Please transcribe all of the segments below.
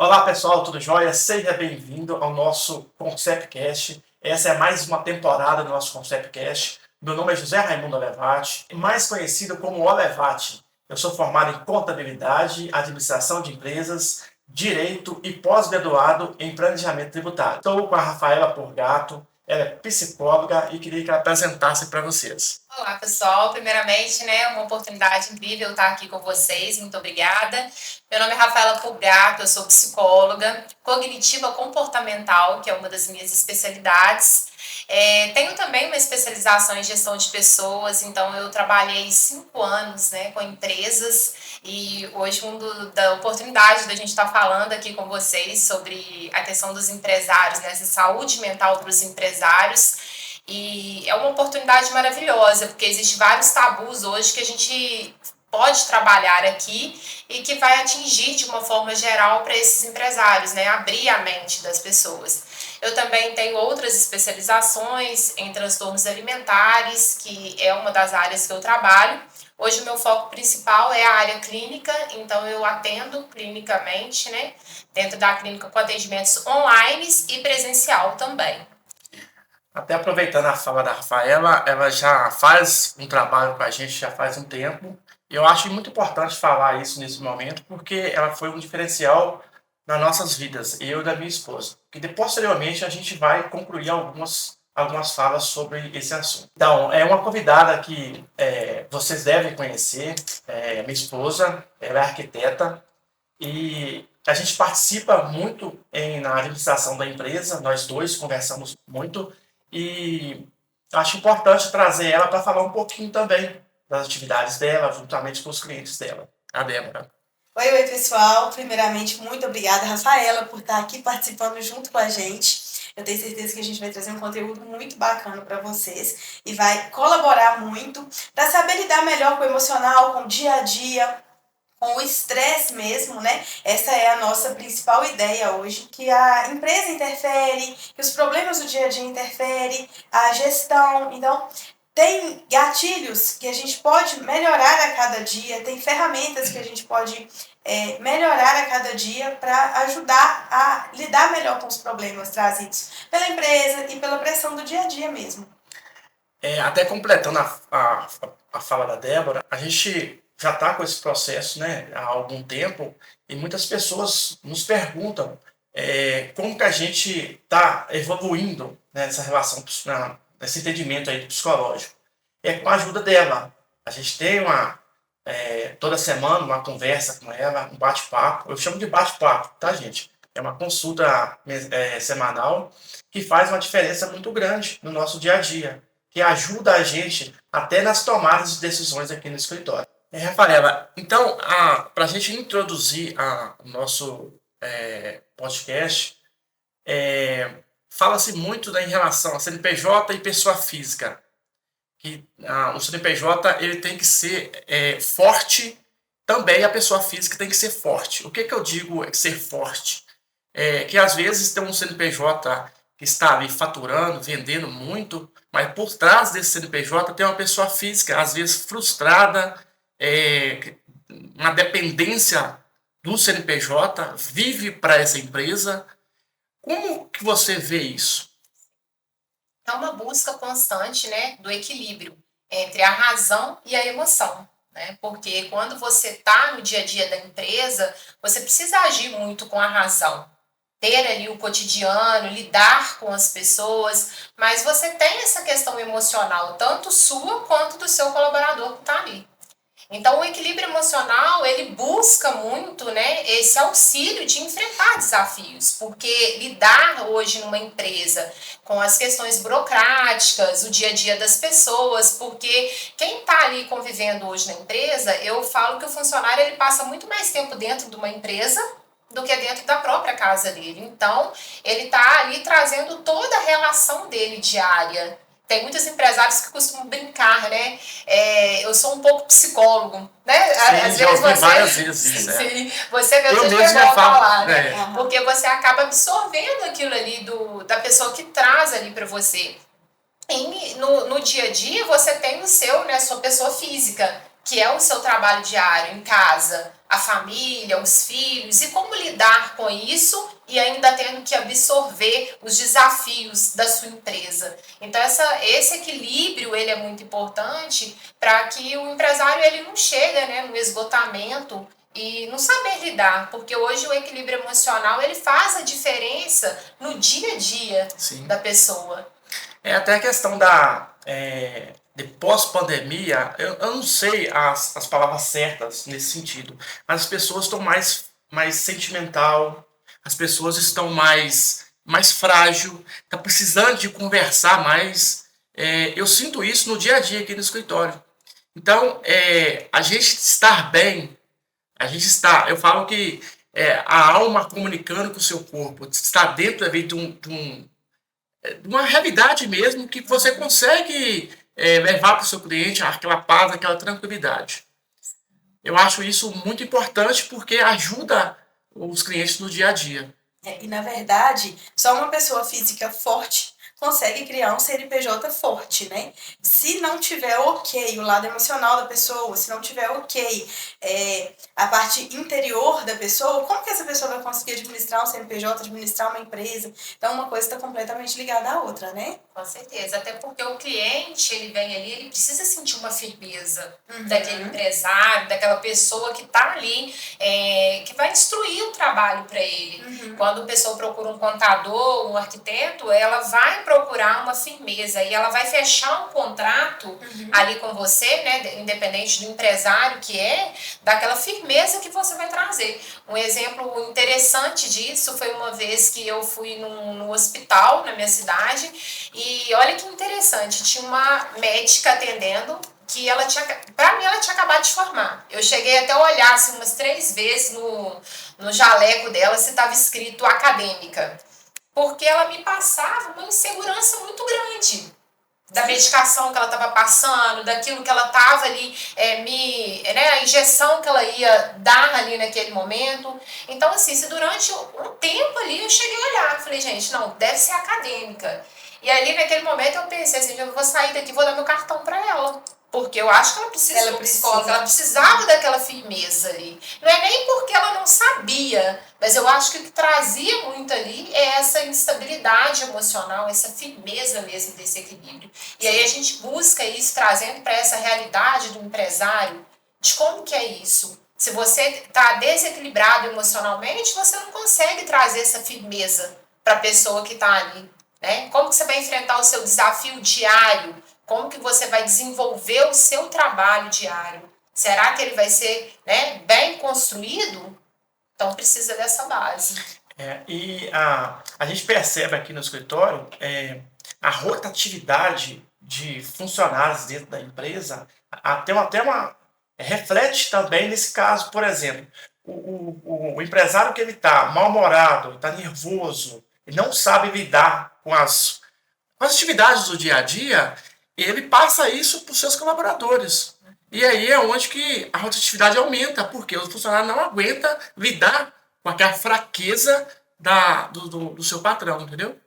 Olá pessoal, tudo jóia? Seja bem-vindo ao nosso Conceptcast. Essa é mais uma temporada do nosso Conceptcast. Meu nome é José Raimundo Olevati, mais conhecido como Olevati. Eu sou formado em Contabilidade, Administração de Empresas, Direito e pós-graduado em Planejamento Tributário. Estou com a Rafaela Purgato, ela é psicóloga e queria que ela apresentasse para vocês. Olá, pessoal. Primeiramente, uma oportunidade incrível estar aqui com vocês. Muito obrigada. Meu nome é Rafaela Pulgato, eu sou psicóloga cognitiva comportamental, que é uma das minhas especialidades. Tenho também uma especialização em gestão de pessoas, então eu trabalhei 5 anos com empresas e hoje da oportunidade da gente estar falando aqui com vocês sobre a questão dos empresários, essa saúde mental para os empresários. E é uma oportunidade maravilhosa, porque existem vários tabus hoje que a gente pode trabalhar aqui e que vai atingir de uma forma geral para esses empresários, abrir a mente das pessoas. Eu também tenho outras especializações em transtornos alimentares, que é uma das áreas que eu trabalho. Hoje o meu foco principal é a área clínica, então eu atendo clinicamente, dentro da clínica com atendimentos online e presencial também. Até aproveitando a fala da Rafaela, ela já faz um trabalho com a gente já faz um tempo. E eu acho muito importante falar isso nesse momento, porque ela foi um diferencial nas nossas vidas, eu e da minha esposa. E posteriormente a gente vai concluir algumas falas sobre esse assunto. Então, é uma convidada que vocês devem conhecer, minha esposa, ela é arquiteta, e a gente participa muito na administração da empresa, nós dois conversamos muito, e acho importante trazer ela para falar um pouquinho também das atividades dela, juntamente com os clientes dela. A Débora. Oi, pessoal. Primeiramente, muito obrigada, Rafaela, por estar aqui participando junto com a gente. Eu tenho certeza que a gente vai trazer um conteúdo muito bacana para vocês e vai colaborar muito para saber lidar melhor com o emocional, com o dia a dia, com o estresse mesmo, Essa é a nossa principal ideia hoje, que a empresa interfere, que os problemas do dia a dia interferem, a gestão. Então, tem gatilhos que a gente pode melhorar a cada dia, tem ferramentas que a gente pode melhorar a cada dia para ajudar a lidar melhor com os problemas trazidos pela empresa e pela pressão do dia a dia mesmo. Até completando a fala da Débora, a gente já está com esse processo há algum tempo e muitas pessoas nos perguntam como que a gente está evoluindo nessa relação, nesse entendimento aí psicológico. É com a ajuda dela. A gente tem toda semana uma conversa com ela, um bate-papo. Eu chamo de bate-papo, tá, gente? É uma consulta semanal que faz uma diferença muito grande no nosso dia a dia, que ajuda a gente até nas tomadas de decisões aqui no escritório. Rafaela, então, para a gente introduzir o nosso podcast, fala-se muito em relação a CNPJ e pessoa física. Que o CNPJ ele tem que ser forte, também a pessoa física tem que ser forte. O que eu digo ser forte? Que às vezes tem um CNPJ que está ali faturando, vendendo muito, mas por trás desse CNPJ tem uma pessoa física, às vezes frustrada, uma dependência do CNPJ, vive para essa empresa. Como que você vê isso? É uma busca constante, do equilíbrio entre a razão e a emoção, Porque quando você está no dia a dia da empresa, você precisa agir muito com a razão, ter ali o cotidiano, lidar com as pessoas, mas você tem essa questão emocional, tanto sua quanto do seu colaborador que está ali. Então, o equilíbrio emocional, ele busca muito, esse auxílio de enfrentar desafios, porque lidar hoje numa empresa com as questões burocráticas, o dia a dia das pessoas, porque quem está ali convivendo hoje na empresa, eu falo que o funcionário ele passa muito mais tempo dentro de uma empresa do que dentro da própria casa dele. Então, ele está ali trazendo toda a relação dele diária. Tem muitos empresários que costumam brincar, eu sou um pouco psicólogo, Sim, Às já vezes ouvi você, várias vezes. sim, você mesmo Eu mesmo volta falo, lá, Porque você acaba absorvendo aquilo ali da pessoa que traz ali para você. E no dia a dia você tem a sua pessoa física, que é o seu trabalho diário em casa, a família, os filhos, e como lidar com isso e ainda tendo que absorver os desafios da sua empresa. Então, esse equilíbrio ele é muito importante para que o empresário ele não chegue, né, no esgotamento e não saber lidar, porque hoje o equilíbrio emocional ele faz a diferença no dia a dia Sim. da pessoa. É até a questão de pós-pandemia, eu não sei as palavras certas nesse sentido, mas as pessoas estão mais sentimental, as pessoas estão mais frágil, estão precisando de conversar mais. Eu sinto isso no dia a dia aqui no escritório. Então, a gente estar bem, eu falo que a alma comunicando com o seu corpo, está dentro de uma realidade mesmo que você consegue levar para o seu cliente aquela paz, aquela tranquilidade. Eu acho isso muito importante porque ajuda os clientes no dia a dia. E, na verdade, só uma pessoa física forte consegue criar um CNPJ forte, né? Se não tiver ok o lado emocional da pessoa, se não tiver ok a parte interior da pessoa, como que essa pessoa vai conseguir administrar um CNPJ, administrar uma empresa? Então, uma coisa está completamente ligada à outra, né? Com certeza, até porque o cliente, ele vem ali, ele precisa sentir uma firmeza daquele empresário, daquela pessoa que está ali, que vai instruir o trabalho para ele. Quando a pessoa procura um contador, um arquiteto, ela vai procurar uma firmeza e ela vai fechar um contrato ali com você, né, independente do empresário que daquela firmeza que você vai trazer. Um exemplo interessante disso foi uma vez que eu fui no hospital na minha cidade e olha que interessante, tinha uma médica atendendo que ela tinha acabado de formar. Eu cheguei até a olhar assim, umas 3 vezes no jaleco dela se estava escrito acadêmica, porque ela me passava uma insegurança muito grande da medicação que ela estava passando, daquilo que ela estava ali, a injeção que ela ia dar ali naquele momento. Então, assim, se durante um tempo ali eu cheguei a olhar, falei, gente, não, deve ser acadêmica. E ali, naquele momento, eu pensei assim, eu vou sair daqui e vou dar meu cartão para ela. Porque eu acho que ela precisa de um psicólogo, ela precisava daquela firmeza ali. Não é nem porque ela não sabia, mas eu acho que o que trazia muito ali é essa instabilidade emocional, essa firmeza mesmo desse equilíbrio. E aí a gente busca isso trazendo para essa realidade do empresário, de como que é isso. Se você está desequilibrado emocionalmente, você não consegue trazer essa firmeza para a pessoa que está ali. Né? Como que você vai enfrentar o seu desafio diário? Como que você vai desenvolver o seu trabalho diário? Será que ele vai ser, né, bem construído? Então precisa dessa base. E a gente percebe aqui no escritório a rotatividade de funcionários dentro da empresa reflete também nesse caso, por exemplo, o empresário que ele está mal-humorado, está nervoso, ele não sabe lidar com as atividades do dia a dia, ele passa isso para os seus colaboradores. E aí é onde que a rotatividade aumenta, porque o funcionário não aguenta lidar com aquela fraqueza do seu patrão, entendeu?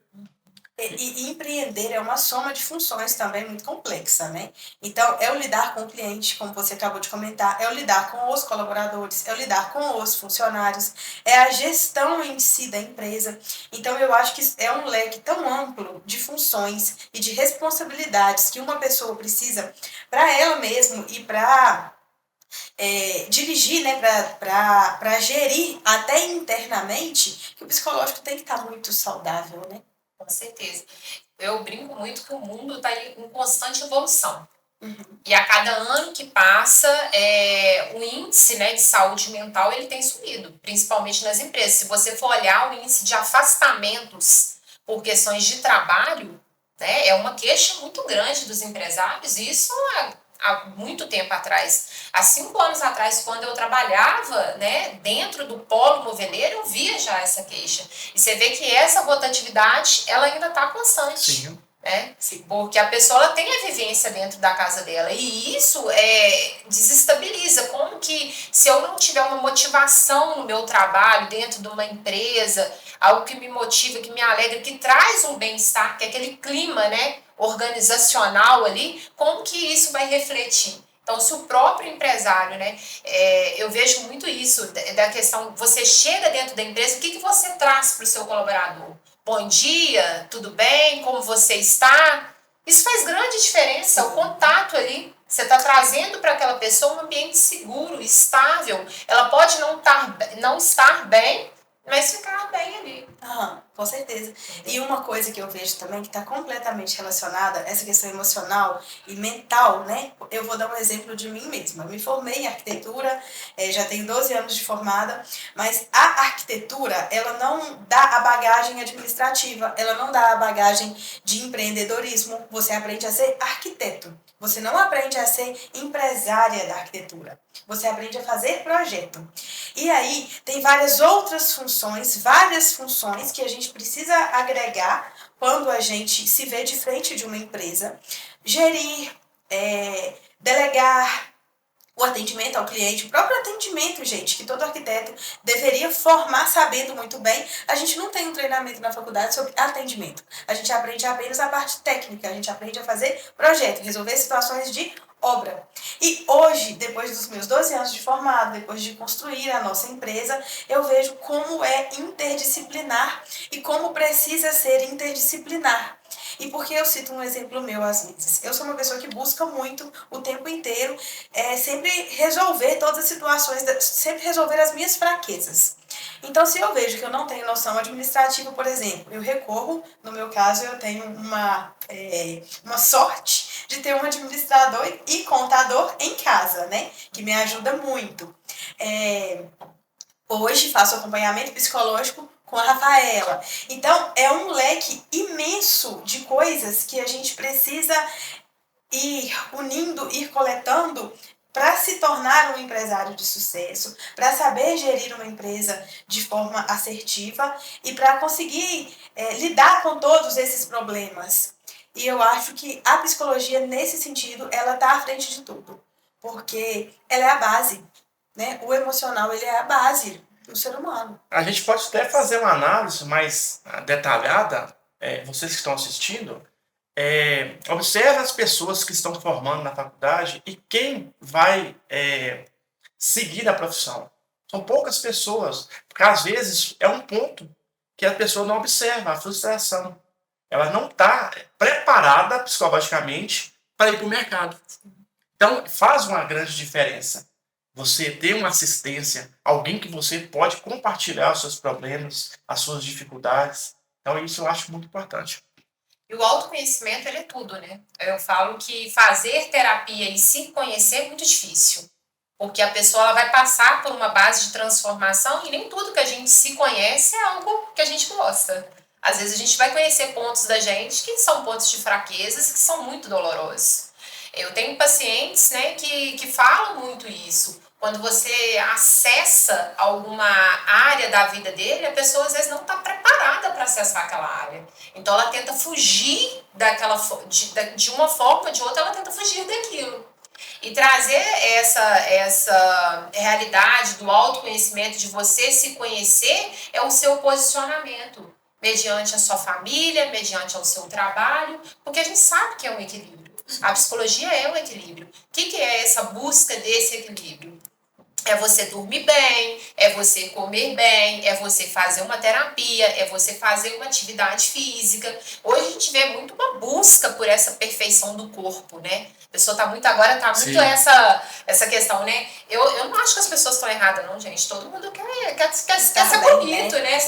E empreender é uma soma de funções também muito complexa, né? Então, é o lidar com o cliente, como você acabou de comentar, é o lidar com os colaboradores, é o lidar com os funcionários, é a gestão em si da empresa. Então, eu acho que é um leque tão amplo de funções e de responsabilidades que uma pessoa precisa para ela mesma e para dirigir, né, para gerir até internamente, que o psicológico tem que estar muito saudável, né? Com certeza. Eu brinco muito que o mundo está em constante evolução. E a cada ano que passa, o índice, né, de saúde mental ele tem subido, principalmente nas empresas. Se você for olhar o índice de afastamentos por questões de trabalho, né, é uma queixa muito grande dos empresários, e isso há muito tempo atrás. Há 5 anos atrás, quando eu trabalhava, né, dentro do polo moveleiro, eu via já essa queixa. E você vê que essa rotatividade, ela ainda está constante. Sim. Sim. Porque a pessoa ela tem a vivência dentro da casa dela. E isso desestabiliza. Como que, se eu não tiver uma motivação no meu trabalho, dentro de uma empresa, algo que me motiva, que me alegra, que traz um bem-estar, que é aquele clima, né, organizacional ali, como que isso vai refletir? Então, se o próprio empresário, né, eu vejo muito isso, da questão, você chega dentro da empresa, o que você traz para o seu colaborador? Bom dia, tudo bem, como você está? Isso faz grande diferença, o contato ali. Você está trazendo para aquela pessoa um ambiente seguro, estável. Ela pode não estar bem, mas ficar bem ali. Com certeza. E uma coisa que eu vejo também que está completamente relacionada, essa questão emocional e mental, né? Eu vou dar um exemplo de mim mesma. Eu me formei em arquitetura, já tenho 12 anos de formada, mas a arquitetura, ela não dá a bagagem administrativa, ela não dá a bagagem de empreendedorismo. Você aprende a ser arquiteto. Você não aprende a ser empresária da arquitetura. Você aprende a fazer projeto. E aí tem várias funções que a gente precisa agregar quando a gente se vê de frente de uma empresa. Gerir, delegar, o atendimento ao cliente, o próprio atendimento, gente, que todo arquiteto deveria formar sabendo muito bem. A gente não tem um treinamento na faculdade sobre atendimento. A gente aprende apenas a parte técnica, a gente aprende a fazer projeto, resolver situações de obra. E hoje, depois dos meus 12 anos de formado, depois de construir a nossa empresa, eu vejo como é interdisciplinar e como precisa ser interdisciplinar. E por que eu cito um exemplo meu às vezes? Eu sou uma pessoa que busca muito o tempo inteiro sempre resolver todas as situações, sempre resolver as minhas fraquezas. Então, se eu vejo que eu não tenho noção administrativa, por exemplo, eu recorro, no meu caso, eu tenho uma sorte de ter um administrador e contador em casa, né? Que me ajuda muito. Hoje faço acompanhamento psicológico com a Rafaela. Então, é um leque imenso de coisas que a gente precisa ir unindo, ir coletando para se tornar um empresário de sucesso, para saber gerir uma empresa de forma assertiva e para conseguir lidar com todos esses problemas. E eu acho que a psicologia, nesse sentido, ela está à frente de tudo, porque ela é a base, né? O emocional, ele é a base do ser humano. A gente pode até fazer uma análise mais detalhada, vocês que estão assistindo, observe as pessoas que estão formando na faculdade e quem vai seguir na profissão. São poucas pessoas, porque às vezes é um ponto que a pessoa não observa, a frustração. Ela não está preparada psicologicamente para ir para o mercado. Então, faz uma grande diferença você ter uma assistência, alguém que você pode compartilhar os seus problemas, as suas dificuldades. Então, isso eu acho muito importante. E o autoconhecimento, ele é tudo, né? Eu falo que fazer terapia e se conhecer é muito difícil. Porque a pessoa ela vai passar por uma base de transformação e nem tudo que a gente se conhece é algo que a gente gosta. Às vezes a gente vai conhecer pontos da gente que são pontos de fraquezas que são muito dolorosos. Eu tenho pacientes, né, que falam muito isso. Quando você acessa alguma área da vida dele, a pessoa às vezes não está preparada para acessar aquela área. Então ela tenta fugir de uma forma ou de outra, ela tenta fugir daquilo. E trazer essa realidade do autoconhecimento, de você se conhecer, é o seu posicionamento, mediante a sua família, mediante ao seu trabalho, porque a gente sabe que é um equilíbrio. A psicologia é um equilíbrio. O que é essa busca desse equilíbrio? É você dormir bem, é você comer bem, é você fazer uma terapia, é você fazer uma atividade física. Hoje a gente vê muito uma busca por essa perfeição do corpo, né? A pessoa tá muito essa questão, né? Eu não acho que as pessoas estão erradas, não, gente. Todo mundo quer ser bonito, né?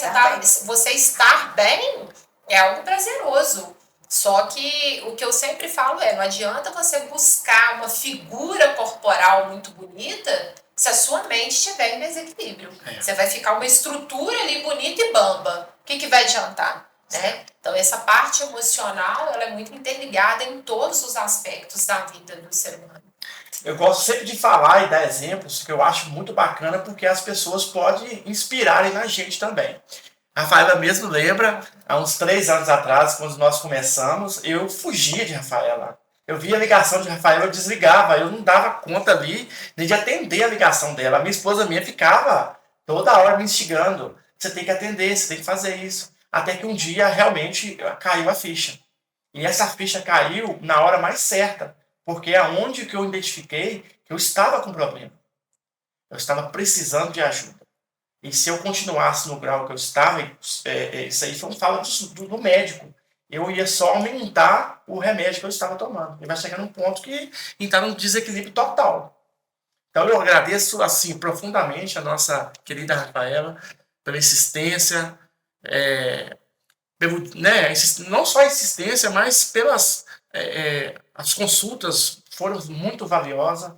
Você estar bem é algo prazeroso. Só que o que eu sempre falo não adianta você buscar uma figura corporal muito bonita se a sua mente estiver em desequilíbrio. Você vai ficar uma estrutura ali bonita e bamba. O que vai adiantar? Né? Então, essa parte emocional ela é muito interligada em todos os aspectos da vida do ser humano. Eu gosto sempre de falar e dar exemplos que eu acho muito bacana porque as pessoas podem inspirarem na gente também. A Rafaela mesmo lembra, há uns 3 anos atrás, quando nós começamos, eu fugia de Rafaela. Eu via a ligação de Rafaela, eu desligava, eu não dava conta ali nem de atender a ligação dela. A minha esposa minha ficava toda hora me instigando. Você tem que atender, você tem que fazer isso. Até que um dia realmente caiu a ficha. E essa ficha caiu na hora mais certa, Porque aonde que eu identifiquei que eu estava com problema. Eu estava precisando de ajuda. E se eu continuasse no grau que eu estava, isso aí foi um fala do médico. Eu ia só aumentar o remédio que eu estava tomando. E vai chegar num ponto que entrar num desequilíbrio total. Então eu agradeço assim profundamente a nossa querida Rafaela pela insistência, né, não só a insistência, mas pelas as consultas foram muito valiosas,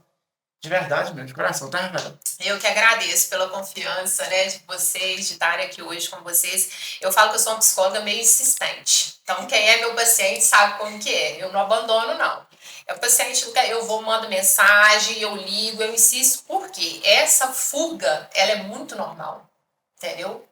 de verdade mesmo, de coração, tá, Rafaela? Eu que agradeço pela confiança, né, de vocês, de estar aqui hoje com vocês. Eu falo que eu sou uma psicóloga meio insistente. Então, quem é meu paciente sabe como que é. Eu não abandono, não. É o paciente, eu vou, mando mensagem, eu ligo, eu insisto. Por quê? Essa fuga, ela é muito normal, entendeu?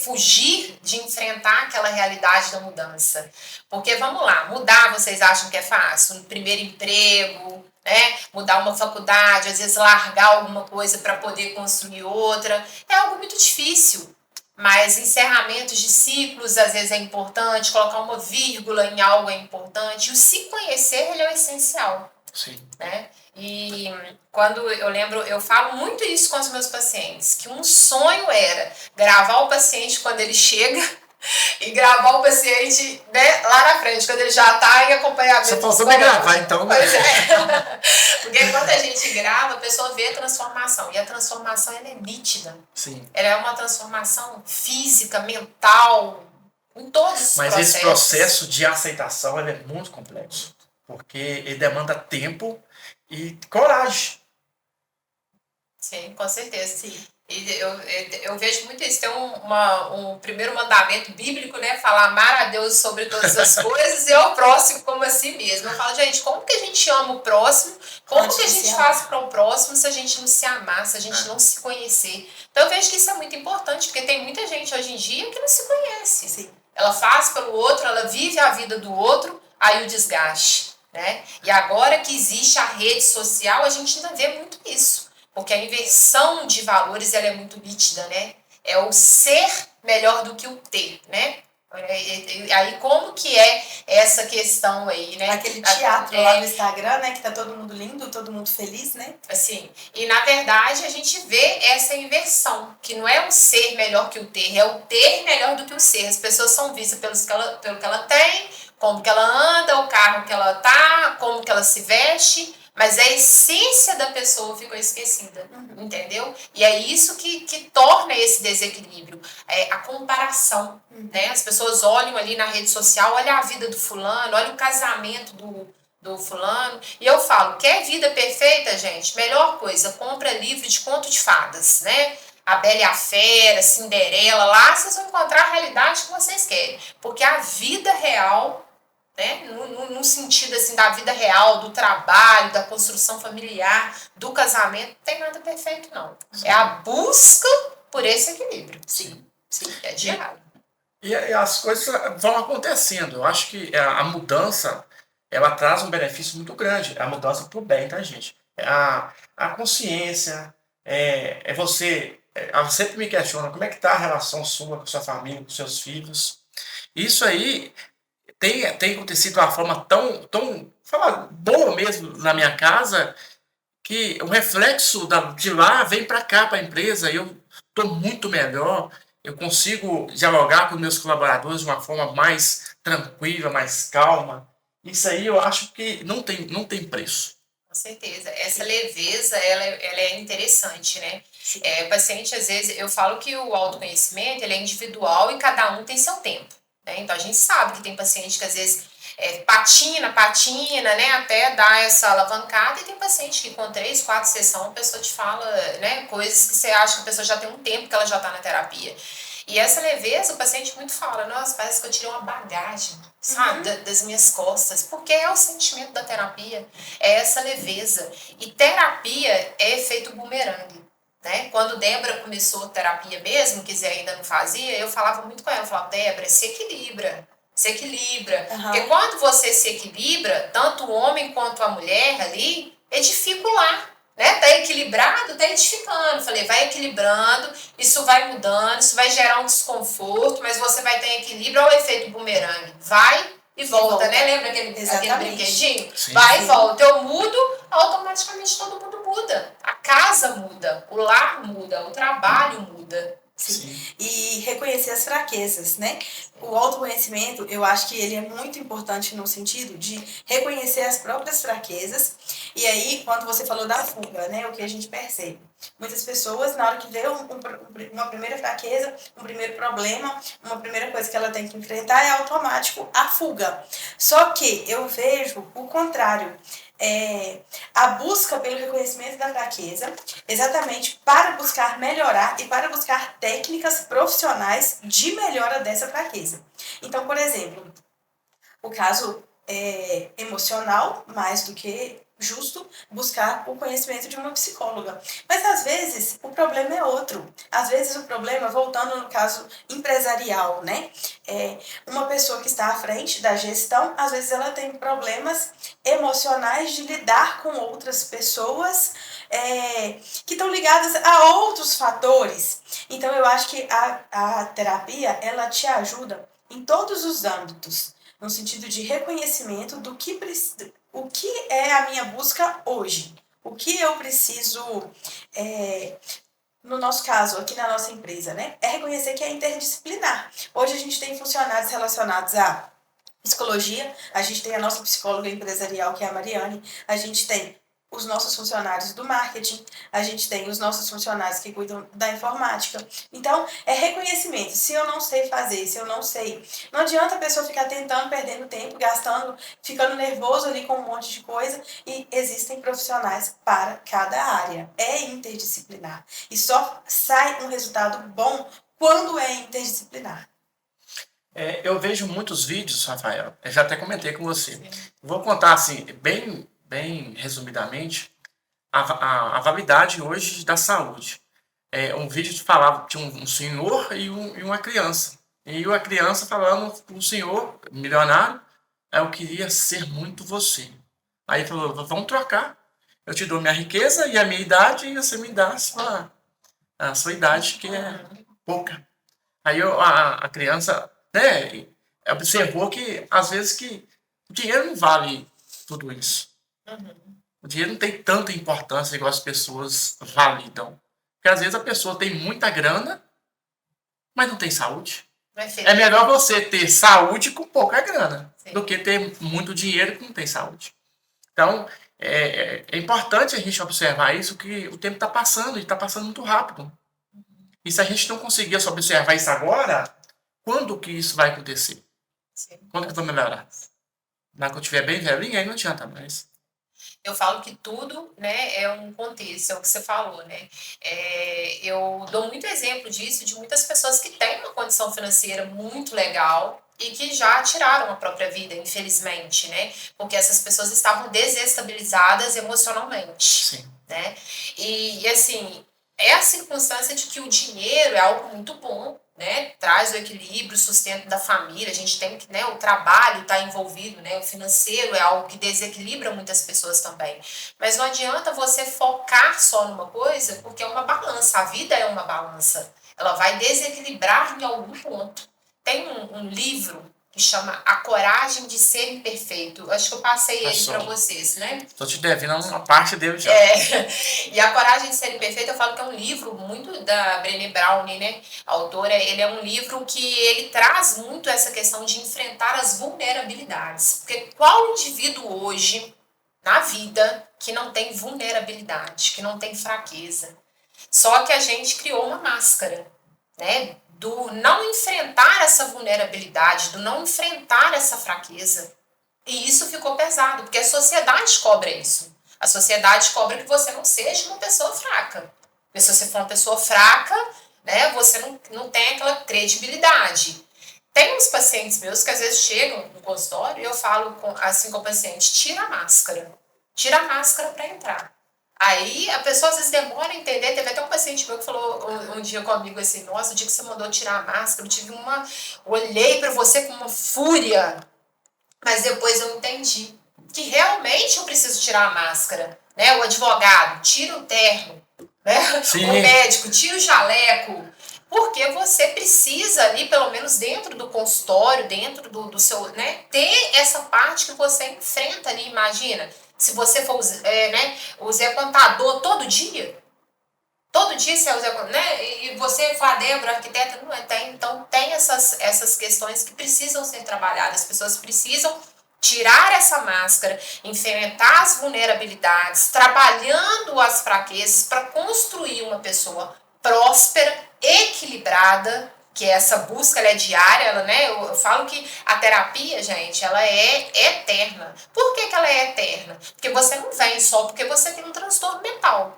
Fugir de enfrentar aquela realidade da mudança. Porque, vamos lá, mudar vocês acham que é fácil? No primeiro emprego, né? Mudar uma faculdade, às vezes largar alguma coisa para poder construir outra, é algo muito difícil. Mas encerramentos de ciclos às vezes é importante, colocar uma vírgula em algo é importante. E o se conhecer, ele é o essencial. Sim. Né? E quando eu lembro, eu falo muito isso com os meus pacientes, que um sonho era gravar o paciente quando ele chega e gravar o paciente, né, lá na frente, quando ele já está em acompanhamento. Só faltou me gravar, então. Pois é. Porque quando a gente grava, a pessoa vê a transformação. E a transformação, ela é nítida. Sim. Ela é uma transformação física, mental, em todos os Mas processos. esse processo de aceitação, ele é muito complexo. Porque ele demanda tempo e coragem. Sim, com certeza. Sim. E eu vejo muito isso. Tem um primeiro mandamento bíblico, né? Falar amar a Deus sobre todas as coisas e ao próximo como a si mesmo. Eu falo, gente, como que a gente ama o próximo? Como que a gente faz para o próximo se a gente não se amar, se a gente não se conhecer? Então eu vejo que isso é muito importante, porque tem muita gente hoje em dia que não se conhece. Sim. Ela faz pelo outro, ela vive a vida do outro, aí o desgaste. Né? E agora que existe a rede social, a gente ainda vê muito isso. Porque a inversão de valores ela é muito nítida, né? É o ser melhor do que o ter, né? Aí como que é essa questão aí, né? Aquele teatro lá no Instagram, né? Que tá todo mundo lindo, todo mundo feliz, né? Assim, e na verdade a gente vê essa inversão, que não é o ser melhor que o ter, é o ter melhor do que o ser. As pessoas são vistas pelo que ela tem, como que ela anda, o carro que ela tá, como que ela se veste, mas a essência da pessoa ficou esquecida, entendeu? E é isso que torna esse desequilíbrio, a comparação, né? As pessoas olham ali na rede social, olha a vida do fulano, olha o casamento do fulano, e eu falo, quer vida perfeita, gente? Melhor coisa, compra livro de conto de fadas, né? A Bela e a Fera, Cinderela, lá vocês vão encontrar a realidade que vocês querem, porque a vida real, né, no sentido assim da vida real, do trabalho, da construção familiar, do casamento, não tem nada perfeito não. Sim. É a busca por esse equilíbrio. Sim, sim, é diário. E as coisas vão acontecendo. Eu acho que a mudança, ela traz um benefício muito grande. A mudança pro bem, tá, gente? A consciência, você... Ela sempre me questiona como é que tá a relação sua com sua família, com seus filhos. Isso aí tem acontecido de uma forma tão boa mesmo na minha casa, que o reflexo de lá vem para cá, para a empresa, e eu estou muito melhor, eu consigo dialogar com meus colaboradores de uma forma mais tranquila, mais calma. Isso aí eu acho que não tem preço. Com certeza. Essa leveza, ela é interessante, né? O paciente, às vezes, eu falo que o autoconhecimento ele é individual e cada um tem seu tempo. Né? Então, a gente sabe que tem paciente que, às vezes, patina, né? Até dar essa alavancada, e tem paciente que com 3, 4 sessões a pessoa te fala, né? Coisas que você acha que a pessoa já tem um tempo que ela já está na terapia. E essa leveza, o paciente muito fala, nossa, parece que eu tirei uma bagagem, sabe, das minhas costas, porque é o sentimento da terapia, é essa leveza. E terapia é efeito bumerangue, né? Quando Débora começou terapia mesmo, que Zé ainda não fazia, eu falava muito com ela, eu falava, Débora, se equilibra. Porque quando você se equilibra, tanto o homem quanto a mulher ali, edifica o lar. Né? Tá equilibrado, tá edificando. Falei, vai equilibrando, isso vai mudando, isso vai gerar um desconforto, mas você vai ter equilíbrio. Olha o efeito bumerangue. Vai e volta, né? Lembra aquele brinquedinho? Vai e volta. Eu mudo, automaticamente todo mundo muda. A casa muda, o lar muda, o trabalho muda. Sim. E reconhecer as fraquezas, né? O autoconhecimento, eu acho que ele é muito importante no sentido de reconhecer as próprias fraquezas. E aí, quando você falou da fuga, né? O que a gente percebe? Muitas pessoas, na hora que vê uma primeira fraqueza, um primeiro problema, uma primeira coisa que ela tem que enfrentar é automático a fuga. Só que eu vejo o contrário. A busca pelo reconhecimento da fraqueza, exatamente para buscar melhorar e para buscar técnicas profissionais de melhora dessa fraqueza. Então, por exemplo, o caso emocional, mais do que justo, buscar o conhecimento de uma psicóloga. Mas, às vezes, o problema é outro. Às vezes, o problema, voltando no caso empresarial, né? Uma pessoa que está à frente da gestão, às vezes ela tem problemas emocionais de lidar com outras pessoas que estão ligadas a outros fatores. Então, eu acho que a terapia, ela te ajuda em todos os âmbitos, no sentido de reconhecimento do que o que é a minha busca hoje, o que eu preciso, no nosso caso, aqui na nossa empresa, né? É reconhecer que é interdisciplinar. Hoje a gente tem funcionários relacionados à psicologia, a gente tem a nossa psicóloga empresarial, que é a Mariane, a gente tem os nossos funcionários do marketing, a gente tem os nossos funcionários que cuidam da informática. Então, é reconhecimento. Se eu não sei fazer, se eu não sei... Não adianta a pessoa ficar tentando, perdendo tempo, gastando, ficando nervoso ali com um monte de coisa, e existem profissionais para cada área. É interdisciplinar. E só sai um resultado bom quando é interdisciplinar. Eu vejo muitos vídeos, Rafael, eu já até comentei com você. Vou contar assim, bem resumidamente, a validade hoje da saúde. Um vídeo que falava de um senhor e uma criança. E a criança falando para o senhor, milionário, eu queria ser muito você. Aí ele falou, vamos trocar. Eu te dou minha riqueza e a minha idade e você me dá a sua idade, que é pouca. Aí a criança, né, observou que, às vezes, que o dinheiro não vale tudo isso. O dinheiro não tem tanta importância igual as pessoas validam. Porque, às vezes, a pessoa tem muita grana, mas não tem saúde. É melhor você ter saúde com pouca grana do que ter muito dinheiro que não tem saúde. Então, é importante a gente observar isso, que o tempo está passando, e está passando muito rápido. E se a gente não conseguir observar isso agora, quando que isso vai acontecer? Quando que vai melhorar? Na hora que eu estiver bem velhinho, aí não adianta mais. Eu falo que tudo, né, é um contexto, é o que você falou, né? Eu dou muito exemplo disso, de muitas pessoas que têm uma condição financeira muito legal e que já tiraram a própria vida, infelizmente, né? Porque essas pessoas estavam desestabilizadas emocionalmente. Sim. Né? E assim, é a circunstância de que o dinheiro é algo muito bom, né? Traz o equilíbrio, o sustento da família, a gente tem que, né, o trabalho está envolvido, né? O financeiro é algo que desequilibra muitas pessoas também. Mas não adianta você focar só numa coisa, porque é uma balança, a vida é uma balança. Ela vai desequilibrar em algum ponto. Tem um livro que chama A Coragem de Ser Imperfeito. Acho que eu passei ele para vocês, né? Estou te devendo uma parte dele já. E A Coragem de Ser Imperfeito, eu falo que é um livro muito da Brené Brown, né? A autora, ele é um livro que ele traz muito essa questão de enfrentar as vulnerabilidades. Porque qual indivíduo hoje, na vida, que não tem vulnerabilidade, que não tem fraqueza? Só que a gente criou uma máscara, né? Do não enfrentar essa vulnerabilidade, do não enfrentar essa fraqueza. E isso ficou pesado, porque a sociedade cobra isso. A sociedade cobra que você não seja uma pessoa fraca. Porque se você for uma pessoa fraca, né, você não tem aquela credibilidade. Tem uns pacientes meus que às vezes chegam no consultório e eu falo assim com o paciente, tira a máscara para entrar. Aí a pessoa às vezes demora a entender. Teve até um paciente meu que falou um dia comigo assim, nossa, o dia que você mandou tirar a máscara, olhei para você com uma fúria, mas depois eu entendi que realmente eu preciso tirar a máscara, né? O advogado tira o terno, né? Sim. O médico tira o jaleco, Porque você precisa ali, pelo menos dentro do consultório, dentro do seu, né, ter essa parte que você enfrenta ali, imagina, se você for, o Zé Contador todo dia você usa, né, e você for a Débora, arquiteta, não é, tem, então tem essas questões que precisam ser trabalhadas, as pessoas precisam tirar essa máscara, enfrentar as vulnerabilidades, trabalhando as fraquezas para construir uma pessoa próspera, equilibrada, que essa busca ela é diária, ela, né? Eu falo que a terapia, gente, ela é eterna. Por que ela é eterna? Porque você não vem só porque você tem um transtorno mental.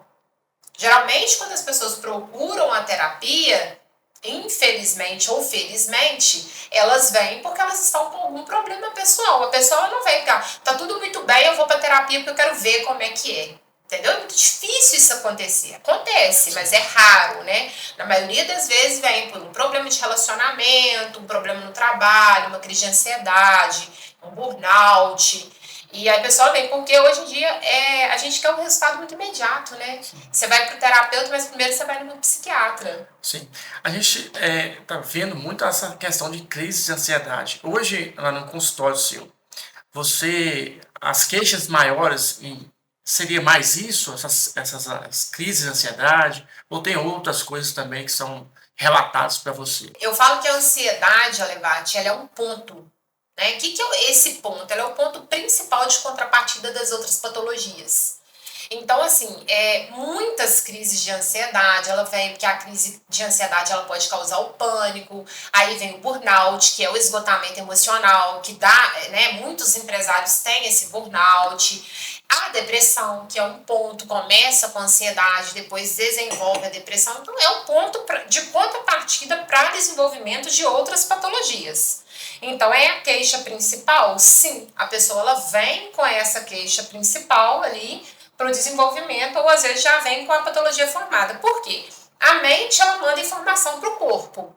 Geralmente, quando as pessoas procuram a terapia, infelizmente ou felizmente, elas vêm porque elas estão com algum problema pessoal. A pessoa não vem cá, tá tudo muito bem, eu vou pra terapia porque eu quero ver como é que é. Entendeu? É muito difícil isso acontecer. Acontece, mas é raro, né? Na maioria das vezes vem por um problema de relacionamento, um problema no trabalho, uma crise de ansiedade, um burnout. E aí a pessoa vem, porque hoje em dia a gente quer um resultado muito imediato, né? Sim. Você vai pro terapeuta, mas primeiro você vai no psiquiatra. Sim. A gente tá vendo muito essa questão de crise de ansiedade. Hoje, lá no consultório seu, as queixas maiores, seria mais isso, essas crises de ansiedade, ou tem outras coisas também que são relatadas para você? Eu falo que a ansiedade, Alevate, ela é um ponto. Né? O que é esse ponto? Ela é o ponto principal de contrapartida das outras patologias. Então, assim, muitas crises de ansiedade, ela vem porque a crise de ansiedade ela pode causar o pânico, aí vem o burnout, que é o esgotamento emocional, que dá, né, muitos empresários têm esse burnout, a depressão, que é um ponto, começa com a ansiedade, depois desenvolve a depressão, então é um ponto de contrapartida para desenvolvimento de outras patologias. Então, é a queixa principal? Sim, a pessoa ela vem com essa queixa principal ali para o desenvolvimento, ou às vezes já vem com a patologia formada. Por quê? A mente ela manda informação para o corpo.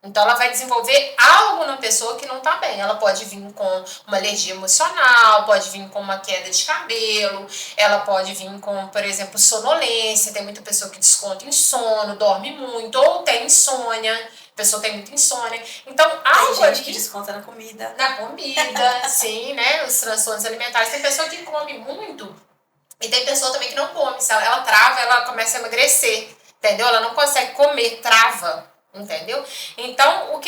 Então, ela vai desenvolver algo na pessoa que não está bem. Ela pode vir com uma alergia emocional, pode vir com uma queda de cabelo, ela pode vir com, por exemplo, sonolência. Tem muita pessoa que desconta em sono, dorme muito, ou tem insônia. A pessoa tem muita insônia. Então, algo tem gente que desconta na comida. Na comida, sim, né? Os transtornos alimentares. Tem pessoa que come muito e tem pessoa também que não come. Se ela trava, ela começa a emagrecer, entendeu? Ela não consegue comer, trava, entendeu? Então,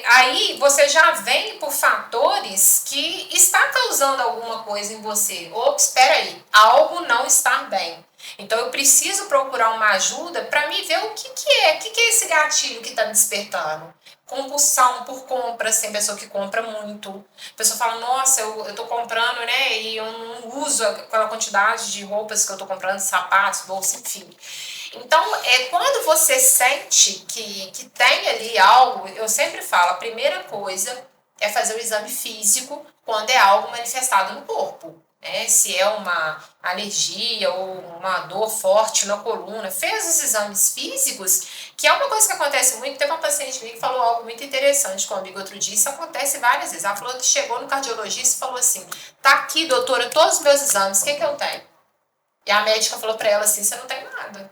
aí você já vem por fatores que está causando alguma coisa em você. Ops, espera aí, algo não está bem. Então, eu preciso procurar uma ajuda para me ver o que é esse gatilho que está me despertando. Compulsão por compras, tem pessoa que compra muito. A pessoa fala, nossa, eu tô comprando, né, e eu não uso aquela quantidade de roupas que eu tô comprando, sapatos, bolsa, enfim. Então, quando você sente que tem ali algo, eu sempre falo, a primeira coisa é fazer o exame físico quando é algo manifestado no corpo. Se é uma alergia ou uma dor forte na coluna, fez os exames físicos, que é uma coisa que acontece muito. Teve uma paciente minha que falou algo muito interessante comigo outro dia, isso acontece várias vezes. Ela falou que chegou no cardiologista e falou assim, tá aqui, doutora, todos os meus exames, o que eu tenho? E a médica falou pra ela assim, você não tem nada,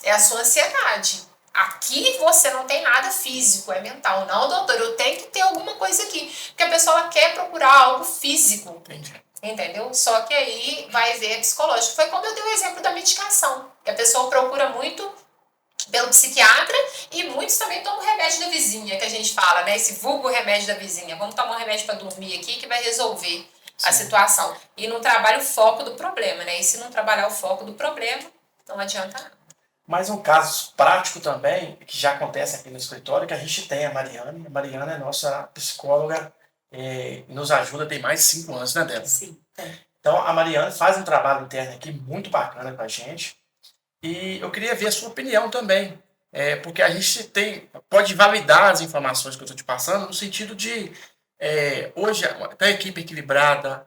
é a sua ansiedade. Aqui você não tem nada físico, é mental. Não, doutor, eu tenho que ter alguma coisa aqui. Porque a pessoa quer procurar algo físico. Entendi. Entendeu? Só que aí vai ver psicológico. Foi como eu dei o exemplo da medicação. Que a pessoa procura muito pelo psiquiatra e muitos também tomam remédio da vizinha, que a gente fala, né? Esse vulgo remédio da vizinha. Vamos tomar um remédio para dormir aqui que vai resolver a situação. E não trabalha o foco do problema, né? E se não trabalhar o foco do problema, não adianta nada. Mas um caso prático também, que já acontece aqui no escritório, que a gente tem a Mariane. A Mariane é nossa psicóloga, nos ajuda, tem mais de 5 anos, né, Débora? Sim, tem. Então, a Mariane faz um trabalho interno aqui muito bacana com a gente. E eu queria ver a sua opinião também. Porque a gente pode validar as informações que eu estou te passando, no sentido de, hoje, tem a equipe equilibrada,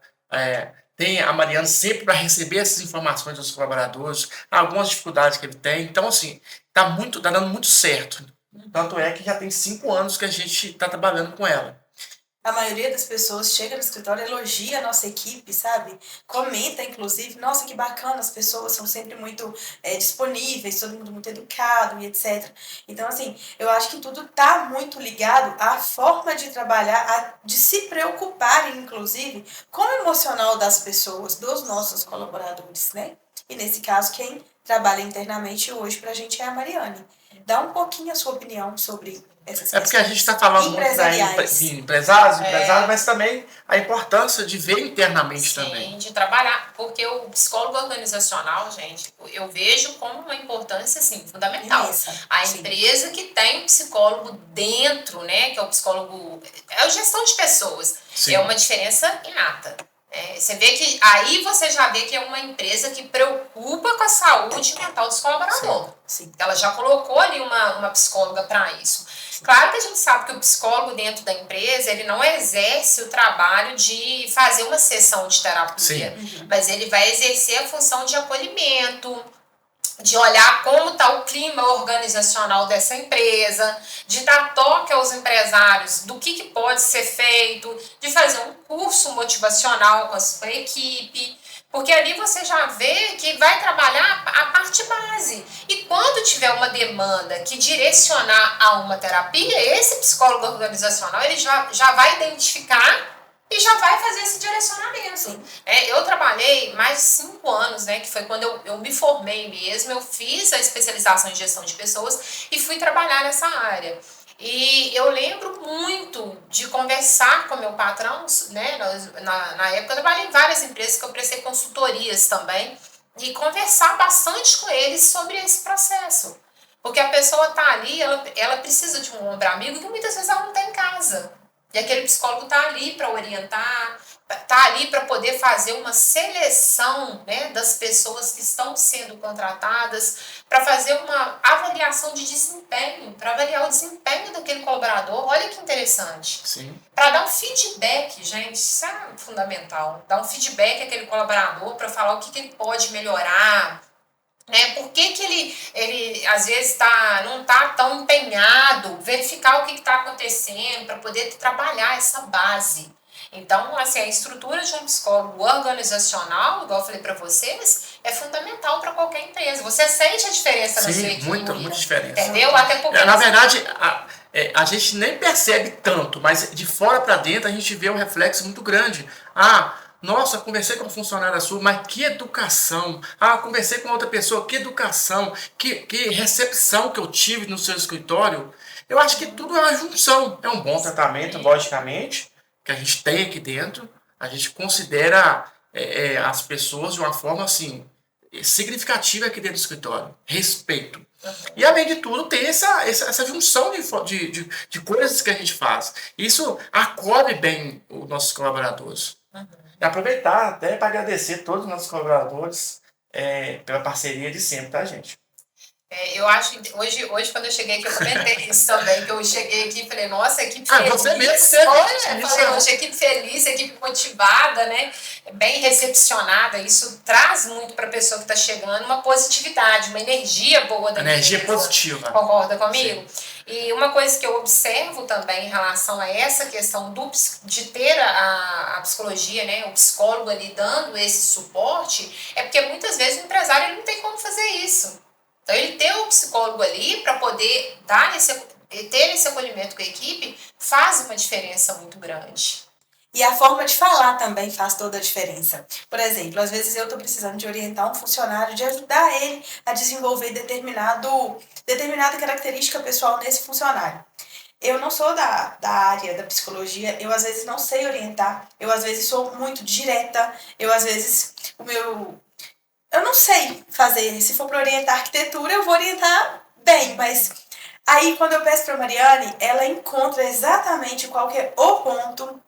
tem a Mariane sempre para receber essas informações dos colaboradores, algumas dificuldades que ele tem. Então, assim, tá dando muito certo. Tanto é que já tem 5 anos que a gente está trabalhando com ela. A maioria das pessoas chega no escritório, elogia a nossa equipe, sabe? Comenta, inclusive, nossa, que bacana, as pessoas são sempre muito disponíveis, todo mundo muito educado e etc. Então, assim, eu acho que tudo está muito ligado à forma de trabalhar, de se preocuparem, inclusive, com o emocional das pessoas, dos nossos colaboradores, né? E nesse caso, quem trabalha internamente hoje para a gente é a Mariane. Dá um pouquinho a sua opinião sobre essas É porque a gente está falando muito de empresários, mas também a importância de ver internamente também. Sim, de trabalhar, porque o psicólogo organizacional, gente, eu vejo como uma importância, assim, fundamental. A empresa que tem um psicólogo dentro, né, que é o psicólogo, é a gestão de pessoas, é uma diferença inata. Você vê que aí você já vê que é uma empresa que preocupa com a saúde mental dos colaboradores. Sim. Ela já colocou ali uma psicóloga para isso. Claro que a gente sabe que o psicólogo dentro da empresa, ele não exerce o trabalho de fazer uma sessão de terapia, mas ele vai exercer a função de acolhimento, de olhar como está o clima organizacional dessa empresa, de dar toque aos empresários do que pode ser feito, de fazer um curso motivacional com a sua equipe, porque ali você já vê que vai trabalhar a parte base. E quando tiver uma demanda que direcionar a uma terapia, esse psicólogo organizacional ele já vai identificar e já vai fazer esse direcionamento. Eu trabalhei mais de 5 anos, né, que foi quando eu me formei mesmo, eu fiz a especialização em gestão de pessoas e fui trabalhar nessa área. E eu lembro muito de conversar com meu patrão, né, na época eu trabalhei em várias empresas que eu prestei consultorias também, e conversar bastante com eles sobre esse processo. Porque a pessoa está ali, ela precisa de um ombro amigo que muitas vezes ela não tem em casa. E aquele psicólogo está ali para orientar, está ali para poder fazer uma seleção, né, das pessoas que estão sendo contratadas, para fazer uma avaliação de desempenho, para avaliar o desempenho daquele colaborador. Olha que interessante. Para dar um feedback, gente, isso é fundamental. Dar um feedback àquele colaborador para falar o que ele pode melhorar, né? Por que ele às vezes não está tão empenhado, verificar o que está acontecendo para poder trabalhar essa base. Então, assim, a estrutura de um psicólogo organizacional, igual eu falei para vocês, é fundamental para qualquer empresa. Você sente a diferença na sua equipe. Muita diferença. Entendeu? Até porque na verdade, a gente nem percebe tanto, mas de fora para dentro a gente vê um reflexo muito grande. Nossa, conversei com uma funcionária sua, mas que educação. Conversei com outra pessoa, que educação, que recepção que eu tive no seu escritório. Eu acho que tudo é uma junção. É um bom tratamento, logicamente, que a gente tem aqui dentro. A gente considera as pessoas de uma forma assim significativa aqui dentro do escritório. Respeito. E, além de tudo, tem essa junção de coisas que a gente faz. Isso acolhe bem os nossos colaboradores. E aproveitar até para agradecer todos os nossos colaboradores pela parceria de sempre, tá, gente? Eu acho, hoje quando eu cheguei aqui, eu comentei isso também, que eu cheguei aqui e falei, nossa, equipe feliz. Você mesmo teve falei, hoje, equipe feliz, equipe motivada, né? Bem recepcionada. Isso traz muito para a pessoa que está chegando uma positividade, uma energia boa da energia positiva. Concorda comigo? Sim. E uma coisa que eu observo também em relação a essa questão de ter a psicologia, né, o psicólogo ali dando esse suporte, é porque muitas vezes o empresário ele não tem como fazer isso. Então, ele ter o psicólogo ali para poder ter esse acolhimento com a equipe faz uma diferença muito grande. E a forma de falar também faz toda a diferença. Por exemplo, às vezes eu estou precisando de orientar um funcionário, de ajudar ele a desenvolver determinada característica pessoal nesse funcionário. Eu não sou da área da psicologia, eu às vezes não sei orientar, eu às vezes sou muito direta, eu às vezes eu não sei fazer. Se for para orientar arquitetura, eu vou orientar bem, mas aí quando eu peço para a Mariane, ela encontra exatamente qual que é o ponto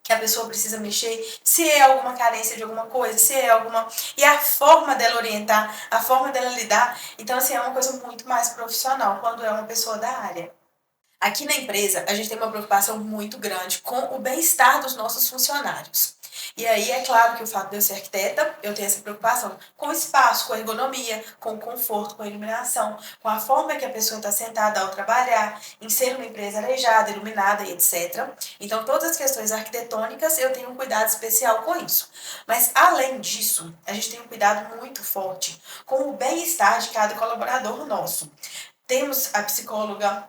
que a pessoa precisa mexer, se é alguma carência de alguma coisa, se é alguma... E a forma dela orientar, a forma dela lidar. Então, assim, é uma coisa muito mais profissional quando é uma pessoa da área. Aqui na empresa, a gente tem uma preocupação muito grande com o bem-estar dos nossos funcionários. E aí é claro que o fato de eu ser arquiteta, eu tenho essa preocupação com o espaço, com a ergonomia, com o conforto, com a iluminação, com a forma que a pessoa está sentada ao trabalhar, em ser uma empresa arejada, iluminada e etc. Então, todas as questões arquitetônicas, eu tenho um cuidado especial com isso. Mas, além disso, a gente tem um cuidado muito forte com o bem-estar de cada colaborador nosso. Temos a psicóloga,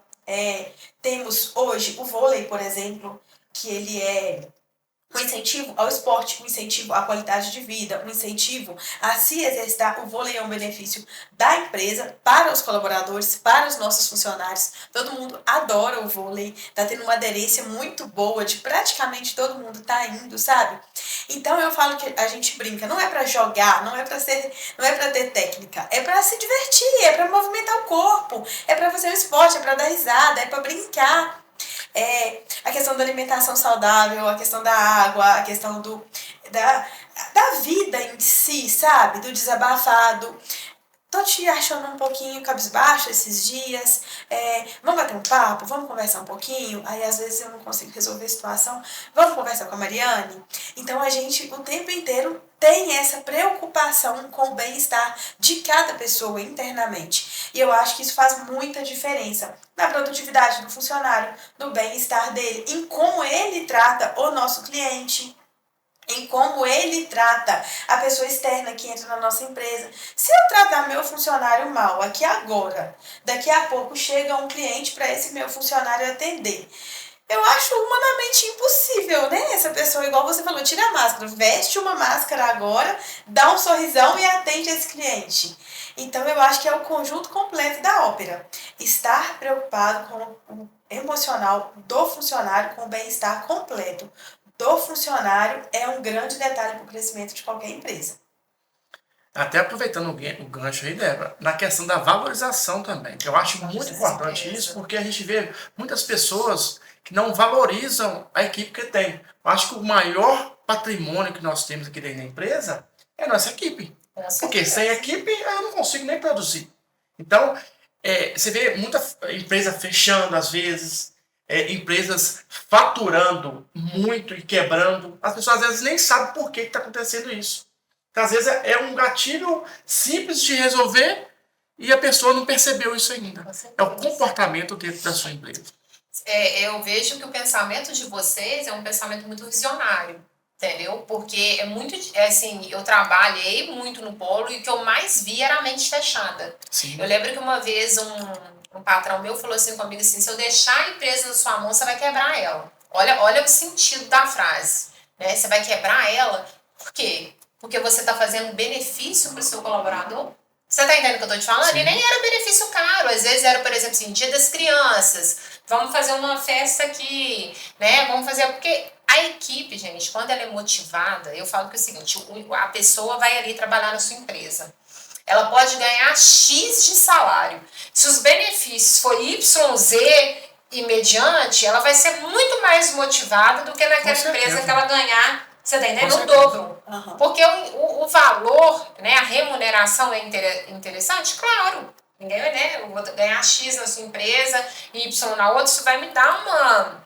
temos hoje o vôlei, por exemplo, que ele é um incentivo ao esporte, um incentivo à qualidade de vida, um incentivo a se exercitar. O vôlei é um benefício da empresa para os colaboradores, para os nossos funcionários. Todo mundo adora o vôlei, tá tendo uma aderência muito boa de praticamente todo mundo tá indo, sabe? Então eu falo que a gente brinca, não é para jogar, não é para ter técnica, é para se divertir, é para movimentar o corpo, é para fazer o esporte, é para dar risada, é para brincar. A questão da alimentação saudável, a questão da água, a questão da vida em si, sabe? Do desabafado. Tô te achando um pouquinho cabisbaixo esses dias. Vamos bater um papo? Vamos conversar um pouquinho? Aí às vezes eu não consigo resolver a situação. Vamos conversar com a Mariane? Então a gente o tempo inteiro tem essa preocupação com o bem-estar de cada pessoa internamente. E eu acho que isso faz muita diferença na produtividade do funcionário, no bem-estar dele, em como ele trata o nosso cliente, em como ele trata a pessoa externa que entra na nossa empresa. Se eu tratar meu funcionário mal aqui agora, daqui a pouco chega um cliente para esse meu funcionário atender. Eu acho humanamente impossível, né? Essa pessoa, igual você falou, tira a máscara, veste uma máscara agora, dá um sorrisão e atende esse cliente. Então eu acho que é o conjunto completo da ópera. Estar preocupado com o emocional do funcionário, com o bem-estar completo do funcionário é um grande detalhe para o crescimento de qualquer empresa. Até aproveitando o gancho aí, Débora, na questão da valorização também. Eu acho muito importante isso, porque a gente vê muitas pessoas que não valorizam a equipe que tem. Eu acho que o maior patrimônio que nós temos aqui dentro da empresa é a nossa equipe. Porque sem equipe eu não consigo nem produzir. Então, você vê muita empresa fechando às vezes, empresas faturando muito e quebrando. As pessoas às vezes nem sabem por que está acontecendo isso. Então, às vezes é um gatilho simples de resolver e a pessoa não percebeu isso ainda. É o comportamento dentro da sua empresa. Eu vejo que o pensamento de vocês é um pensamento muito visionário, entendeu? Porque assim, eu trabalhei muito no polo e o que eu mais vi era a mente fechada. Sim. Eu lembro que uma vez um patrão meu falou assim comigo assim, se eu deixar a empresa na sua mão, você vai quebrar ela. Olha o sentido da frase, né? Você vai quebrar ela, por quê? Porque você está fazendo benefício para o seu colaborador. Você está entendendo o que eu estou te falando? Sim. E nem era benefício caro. Às vezes era, por exemplo, assim, Dia das Crianças. Vamos fazer uma festa aqui, né? Vamos fazer... Porque a equipe, gente, quando ela é motivada, eu falo que é o seguinte, a pessoa vai ali trabalhar na sua empresa. Ela pode ganhar X de salário. Se os benefícios for Y, Z e mediante, ela vai ser muito mais motivada do que naquela empresa que ela ganhar, você tá entendendo? O dobro. Uhum. Porque o valor, né, a remuneração é interessante? Claro. Ninguém vai, né? Eu vou ganhar X na sua empresa, Y na outra, isso vai me dar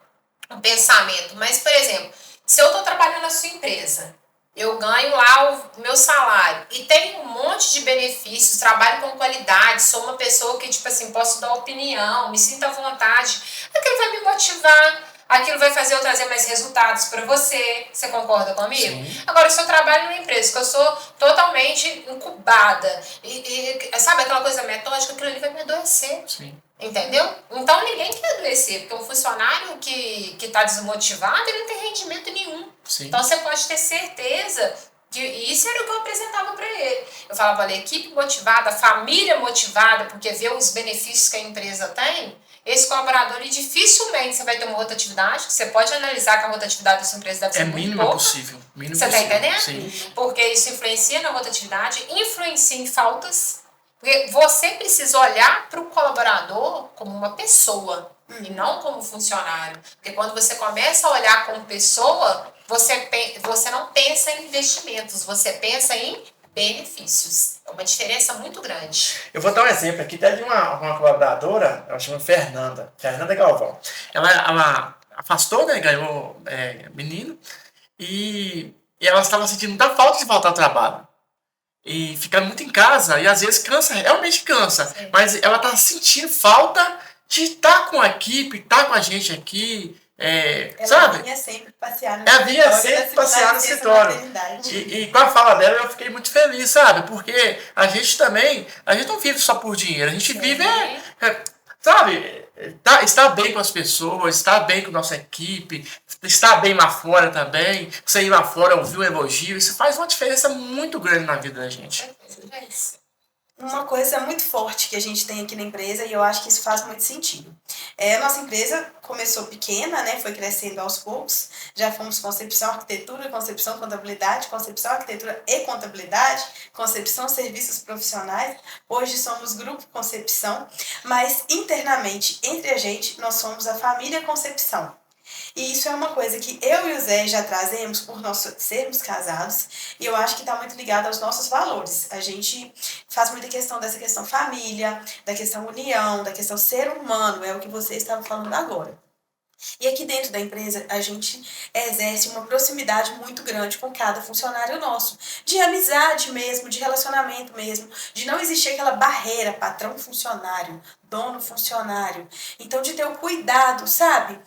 um pensamento. Mas, por exemplo, se eu estou trabalhando na sua empresa, eu ganho lá o meu salário e tenho um monte de benefícios, trabalho com qualidade, sou uma pessoa que, tipo assim, posso dar opinião, me sinto à vontade, aquilo vai me motivar, aquilo vai fazer eu trazer mais resultados para você. Você concorda comigo? Sim. Agora, se eu trabalho numa empresa que eu sou totalmente incubada, e sabe aquela coisa metódica, aquilo ali vai me adoecer. Sim. Entendeu? Então ninguém quer adoecer, porque um funcionário que está desmotivado, ele não tem rendimento nenhum. Sim. Então você pode ter certeza que isso era o que eu apresentava para ele. Eu falava, olha, equipe motivada, família motivada, porque vê os benefícios que a empresa tem, esse colaborador, e dificilmente você vai ter uma rotatividade, que você pode analisar que a rotatividade da sua empresa deve ser muito mínima pouca. possível. Mínimo Você está possível. entendendo? Sim. Porque isso influencia na rotatividade, influencia em faltas. Porque você precisa olhar para o colaborador como uma pessoa e não como funcionário. Porque quando você começa a olhar como pessoa, você não pensa em investimentos, você pensa em benefícios. É uma diferença muito grande. Eu vou dar um exemplo aqui. Teve uma colaboradora, ela chama Fernanda Galvão. Ela afastou, né, ganhou menino, e e ela estava sentindo muita falta de voltar ao trabalho. E ficar muito em casa, e às vezes cansa, realmente cansa. Sim. Mas ela tá sentindo falta de estar com a equipe, estar com a gente aqui, Ela sabe? vinha sempre passear no Ela vinha escritório, sempre na passear no segunda e escritório. sexta maternidade. E com a fala dela eu fiquei muito feliz, sabe? Porque a gente também, a gente não vive só por dinheiro, a gente Sim. vive, sabe? Estar bem com as pessoas, estar bem com nossa equipe, estar bem lá fora também. Você ir lá fora, ouvir um elogio, isso faz uma diferença muito grande na vida da gente. É isso. Uma coisa muito forte que a gente tem aqui na empresa, e eu acho que isso faz muito sentido. A nossa empresa começou pequena, né, foi crescendo aos poucos. Já fomos concepção, arquitetura, concepção, contabilidade, concepção, arquitetura e contabilidade, concepção, serviços profissionais. Hoje somos grupo concepção, mas internamente, entre a gente, nós somos a família concepção. E isso é uma coisa que eu e o Zé já trazemos por nós sermos casados, e eu acho que está muito ligado aos nossos valores. A gente faz muita questão dessa questão família, da questão união, da questão ser humano, é o que você estava falando agora. E aqui dentro da empresa, a gente exerce uma proximidade muito grande com cada funcionário nosso. De amizade mesmo, de relacionamento mesmo, de não existir aquela barreira patrão-funcionário, dono-funcionário. Então, de ter o cuidado, sabe?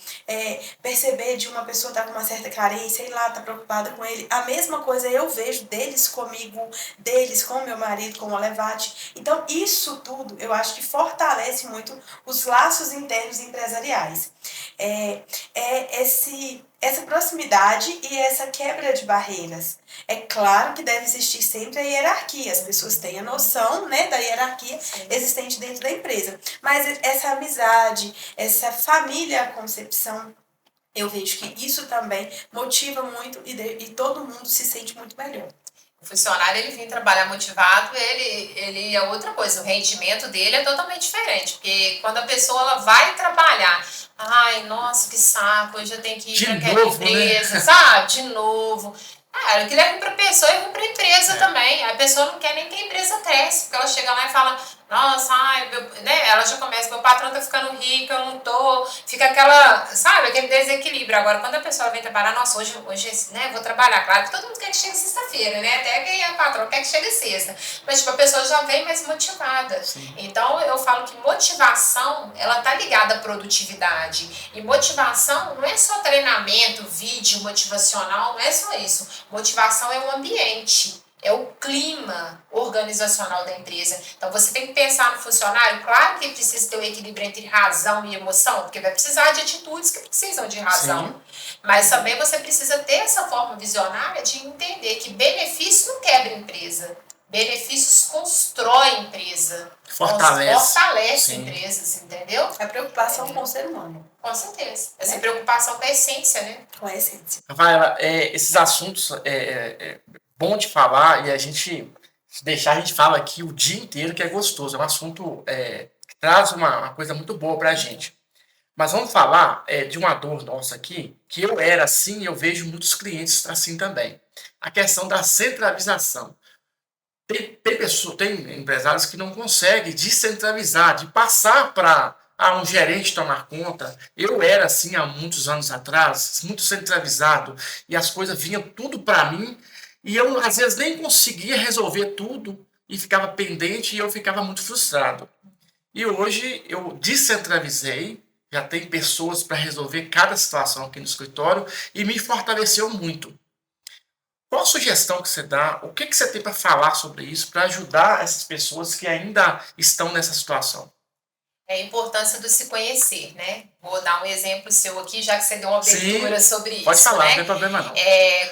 Perceber de uma pessoa estar com uma certa carência, ir lá, estar preocupada com ele. A mesma coisa eu vejo deles comigo, deles com meu marido, com o Olevate. Então, isso tudo, eu acho que fortalece muito os laços internos empresariais. Essa proximidade e essa quebra de barreiras. É claro que deve existir sempre a hierarquia, as pessoas têm a noção, né, da hierarquia existente dentro da empresa. Mas essa amizade, essa família concepção, eu vejo que isso também motiva muito e todo mundo se sente muito melhor. O funcionário, ele vem trabalhar motivado, ele é outra coisa, o rendimento dele é totalmente diferente, porque quando a pessoa ela vai trabalhar, ai, nossa, que saco, hoje eu tenho que ir para aquela empresa, né? Sabe, de novo. O que leva para a pessoa é para a empresa também. A pessoa não quer nem que a empresa cresça, porque ela chega lá e fala, nossa, ai, né? Ela já começa, meu patrão tá ficando rico, eu não tô. Fica aquela, sabe, aquele desequilíbrio. Agora, quando a pessoa vem trabalhar, nossa, hoje né, vou trabalhar. Claro que todo mundo quer que chegue sexta-feira, né? Até quem é patrão quer que chegue sexta. Mas, tipo, a pessoa já vem mais motivada. Sim. Então, eu falo que motivação, ela tá ligada à produtividade. E motivação não é só treinamento, vídeo motivacional, não é só isso. Motivação é o ambiente. É o clima organizacional da empresa. Então, você tem que pensar no funcionário. Claro que precisa ter um equilíbrio entre razão e emoção, porque vai precisar de atitudes que precisam de razão. Sim. Mas também você precisa ter essa forma visionária de entender que benefício não quebra empresa. Benefícios constrói empresa. Fortalece empresas, entendeu? É preocupação com o ser humano. Com certeza. Essa preocupação com a essência, né? Com a essência. Rafaela, esses assuntos bom de falar, e a gente fala aqui o dia inteiro, que é gostoso. É um assunto que traz uma coisa muito boa pra gente. Mas vamos falar de uma dor nossa aqui, que eu era assim e eu vejo muitos clientes assim também. A questão da centralização. Tem empresários que não conseguem descentralizar, de passar para um gerente tomar conta. Eu era assim há muitos anos atrás, muito centralizado, e as coisas vinham tudo para mim, e eu às vezes nem conseguia resolver tudo, e ficava pendente, e eu ficava muito frustrado. E hoje eu descentralizei, já tem pessoas para resolver cada situação aqui no escritório, e me fortaleceu muito. Qual a sugestão que você dá? O que você tem para falar sobre isso, para ajudar essas pessoas que ainda estão nessa situação? É a importância do se conhecer, né? Vou dar um exemplo seu aqui, já que você deu uma abertura sobre isso. Pode falar, né? Não tem problema não.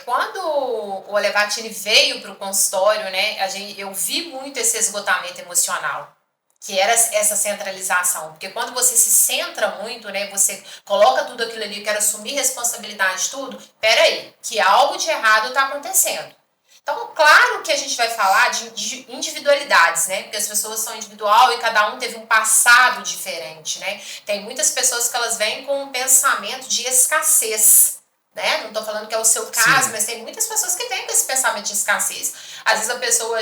Quando o Olevatini veio para o consultório, né, eu vi muito esse esgotamento emocional, que era essa centralização. Porque quando você se centra muito, né, você coloca tudo aquilo ali, quer assumir responsabilidade de tudo, peraí, que algo de errado está acontecendo. Então, claro que a gente vai falar de individualidades, né? Porque as pessoas são individual e cada um teve um passado diferente, né? Tem muitas pessoas que elas vêm com um pensamento de escassez, né? Não estou falando que é o seu caso, Sim. mas tem muitas pessoas que têm esse pensamento de escassez. Às vezes a pessoa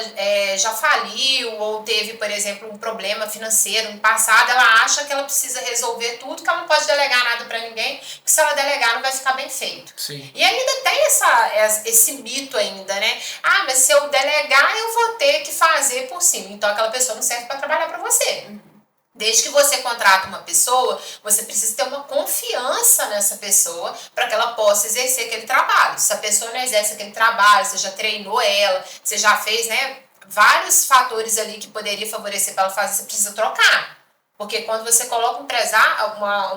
já faliu ou teve, por exemplo, um problema financeiro no passado, ela acha que ela precisa resolver tudo, que ela não pode delegar nada para ninguém, porque se ela delegar não vai ficar bem feito. Sim. E ainda tem esse mito ainda, né? Ah, mas se eu delegar, eu vou ter que fazer por cima. Então aquela pessoa não serve para trabalhar para você. Desde que você contrata uma pessoa, você precisa ter uma confiança nessa pessoa para que ela possa exercer aquele trabalho. Se a pessoa não exerce aquele trabalho, você já treinou ela, você já fez, né, vários fatores ali que poderia favorecer para ela fazer, você precisa trocar. Porque quando você coloca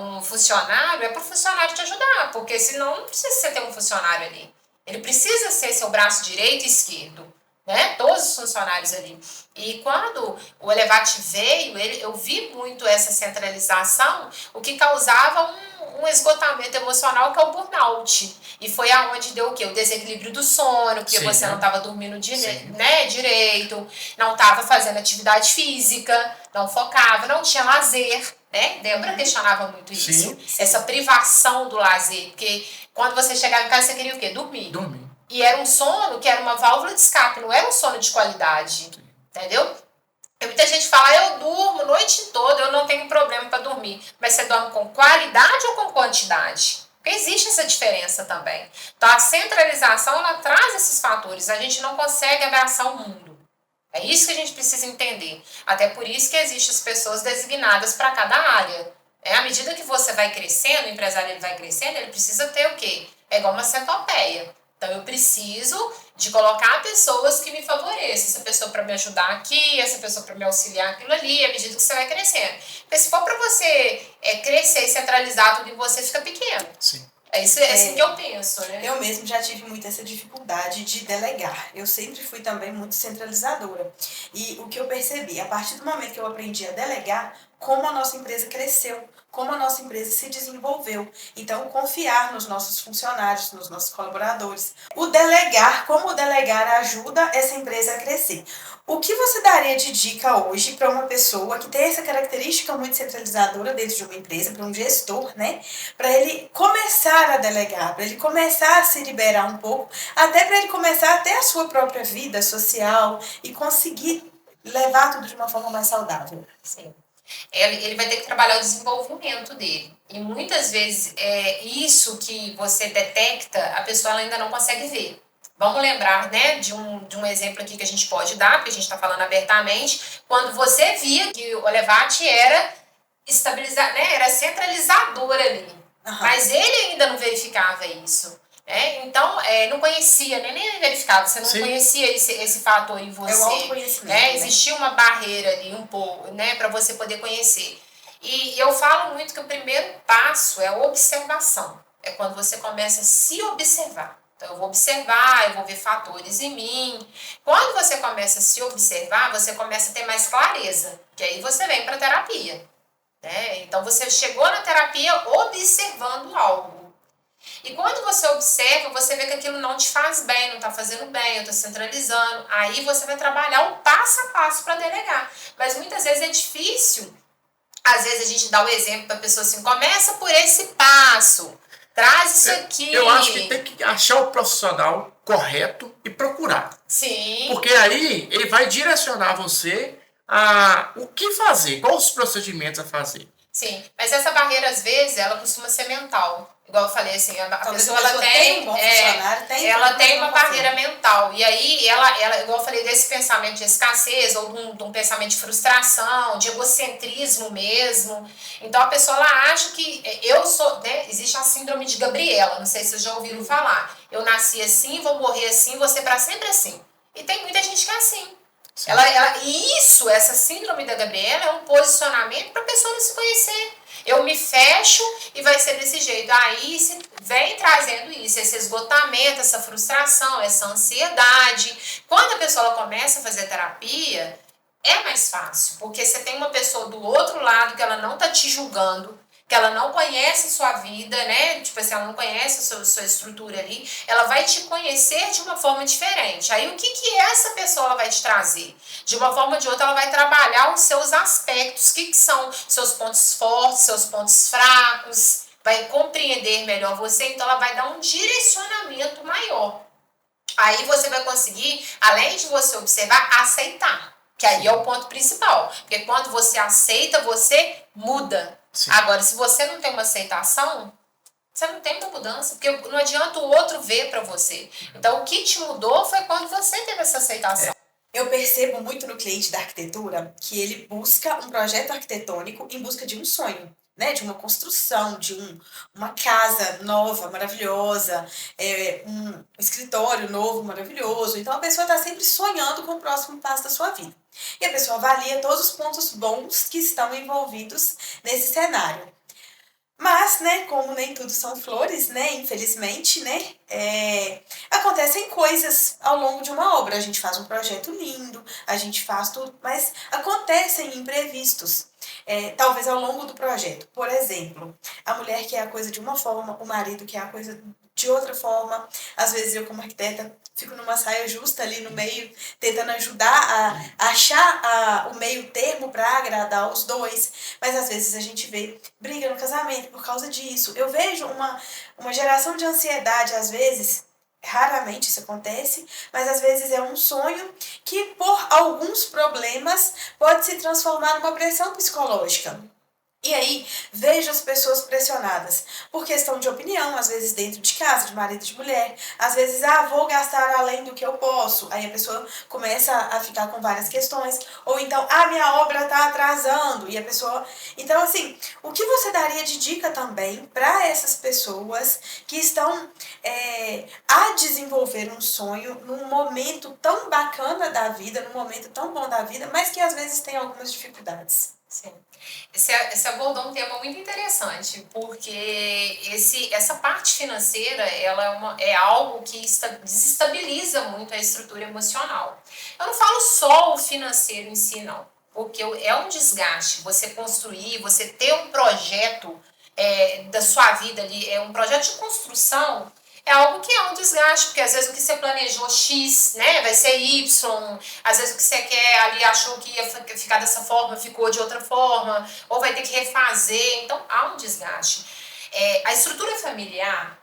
um funcionário, é para o funcionário te ajudar, porque senão não precisa você ter um funcionário ali. Ele precisa ser seu braço direito e esquerdo. Né? Todos os funcionários ali. E quando o Elevate veio, eu vi muito essa centralização, o que causava um esgotamento emocional, que é o burnout. E foi aonde deu o quê? O desequilíbrio do sono, porque você não estava dormindo direito, não estava fazendo atividade física, não focava, não tinha lazer. Né? Débora questionava muito isso. Sim. Essa privação do lazer. Porque quando você chegava em casa, você queria o quê? Dormir. E era um sono que era uma válvula de escape, não era um sono de qualidade. Sim. Entendeu? Muita gente fala, eu durmo a noite toda, eu não tenho problema para dormir. Mas você dorme com qualidade ou com quantidade? Porque existe essa diferença também. Então a centralização, ela traz esses fatores. A gente não consegue abraçar o mundo. É isso que a gente precisa entender. Até por isso que existem as pessoas designadas para cada área. À medida que você vai crescendo, o empresário ele vai crescendo, ele precisa ter o quê? É igual uma centopeia. Então, eu preciso de colocar pessoas que me favoreçam. Essa pessoa para me ajudar aqui, essa pessoa para me auxiliar aquilo ali, à medida que você vai crescendo. Porque se for para você crescer e centralizar tudo em você, fica pequeno. Sim. É assim que eu penso, né? Eu mesmo já tive muito essa dificuldade de delegar. Eu sempre fui também muito centralizadora. E o que eu percebi, a partir do momento que eu aprendi a delegar, como a nossa empresa cresceu, como a nossa empresa se desenvolveu. Então, confiar nos nossos funcionários, nos nossos colaboradores. Como o delegar ajuda essa empresa a crescer. O que você daria de dica hoje para uma pessoa que tem essa característica muito centralizadora dentro de uma empresa, para um gestor, né? Para ele começar a delegar, para ele começar a se liberar um pouco, até para ele começar a ter a sua própria vida social e conseguir levar tudo de uma forma mais saudável. Sim. Ele vai ter que trabalhar o desenvolvimento dele. E muitas vezes isso que você detecta, a pessoa ainda não consegue ver. Vamos lembrar, né, de um exemplo aqui que a gente pode dar, porque a gente está falando abertamente, quando você via que o Elevate era era centralizador ali. Mas ele ainda não verificava isso. Então, não conhecia, nem verificava, você não conhecia esse fator em você. É o autoconhecimento. Né? Existia uma barreira ali um pouco, né, para você poder conhecer. E eu falo muito que o primeiro passo é a observação. É quando você começa a se observar. Então, eu vou observar, eu vou ver fatores em mim. Quando você começa a se observar, você começa a ter mais clareza. Que aí você vem para a terapia. Né? Então, você chegou na terapia observando algo. E quando você observa, você vê que aquilo não te faz bem, não está fazendo bem, eu estou centralizando. Aí você vai trabalhar o passo a passo para delegar. Mas muitas vezes é difícil. Às vezes a gente dá o exemplo para a pessoa assim, começa por esse passo. Traz isso aqui. Eu acho que tem que achar o profissional correto e procurar. Sim. Porque aí ele vai direcionar você a o que fazer, quais os procedimentos a fazer. Sim, mas essa barreira, às vezes, ela costuma ser mental. Igual eu falei, assim, a pessoa ela tem um bom funcionário, ela tem uma barreira mental. E aí, ela, igual eu falei, desse pensamento de escassez, ou de um pensamento de frustração, de egocentrismo mesmo. Então, a pessoa, ela acha que eu sou, né, existe a síndrome de Gabriela, não sei se vocês já ouviram falar. Eu nasci assim, vou morrer assim, vou ser pra sempre assim. E tem muita gente que é assim. E essa síndrome da Gabriela é um posicionamento para a pessoa não se conhecer. Eu me fecho e vai ser desse jeito. Aí vem trazendo isso, esse esgotamento, essa frustração, essa ansiedade. Quando a pessoa começa a fazer terapia, é mais fácil, porque você tem uma pessoa do outro lado que ela não está te julgando, que ela não conhece a sua vida, né? Tipo assim, ela não conhece a sua estrutura ali, ela vai te conhecer de uma forma diferente. Aí o que essa pessoa ela vai te trazer? De uma forma ou de outra, ela vai trabalhar os seus aspectos, o que são seus pontos fortes, seus pontos fracos, vai compreender melhor você, então ela vai dar um direcionamento maior. Aí você vai conseguir, além de você observar, aceitar. Que aí é o ponto principal. Porque quando você aceita, você muda. Sim. Agora, se você não tem uma aceitação, você não tem uma mudança. Porque não adianta o outro ver para você. Então, o que te mudou foi quando você teve essa aceitação. Eu percebo muito no cliente da arquitetura que ele busca um projeto arquitetônico em busca de um sonho. Né, de uma construção, de uma casa nova, maravilhosa, um escritório novo, maravilhoso. Então, a pessoa está sempre sonhando com o próximo passo da sua vida. E a pessoa avalia todos os pontos bons que estão envolvidos nesse cenário. Mas, né, como nem tudo são flores, né, infelizmente, né, acontecem coisas ao longo de uma obra. A gente faz um projeto lindo, a gente faz tudo, mas acontecem imprevistos. Talvez ao longo do projeto. Por exemplo, a mulher quer a coisa de uma forma, o marido quer a coisa de outra forma. Às vezes eu, como arquiteta, fico numa saia justa ali no meio, tentando ajudar a achar o meio termo para agradar os dois. Mas às vezes a gente vê briga no casamento por causa disso. Eu vejo uma geração de ansiedade, às vezes. Raramente isso acontece, mas às vezes é um sonho que, por alguns problemas, pode se transformar numa pressão psicológica. E aí, vejo as pessoas pressionadas por questão de opinião, às vezes dentro de casa, de marido e de mulher. Às vezes, vou gastar além do que eu posso. Aí a pessoa começa a ficar com várias questões. Ou então, minha obra está atrasando. E a pessoa... Então, assim, o que você daria de dica também para essas pessoas que estão a desenvolver um sonho num momento tão bacana da vida, num momento tão bom da vida, mas que às vezes tem algumas dificuldades? Sim. Esse abordou um tema muito interessante, porque essa parte financeira ela é algo que desestabiliza muito a estrutura emocional. Eu não falo só o financeiro em si, não, porque é um desgaste você construir, você ter um projeto da sua vida ali, um projeto de construção. É algo que é um desgaste, porque às vezes o que você planejou X, né, vai ser Y, às vezes o que você quer ali achou que ia ficar dessa forma, ficou de outra forma, ou vai ter que refazer, então há um desgaste. A estrutura familiar,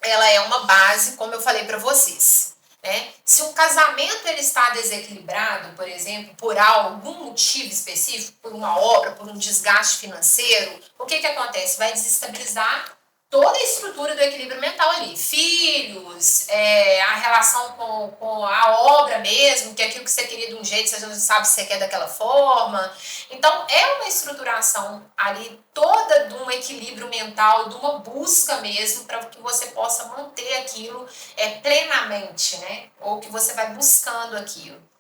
ela é uma base, como eu falei para vocês, né? Se um casamento ele está desequilibrado, por exemplo, por algum motivo específico, por uma obra, por um desgaste financeiro, o que acontece? Vai desestabilizar toda a estrutura do equilíbrio mental ali. Filhos, a relação com a obra mesmo, que é aquilo que você queria de um jeito, você já não sabe se você quer daquela forma. Então, é uma estruturação ali toda de um equilíbrio mental, de uma busca mesmo, para que você possa manter aquilo plenamente, né? Ou que você vai buscando aquilo.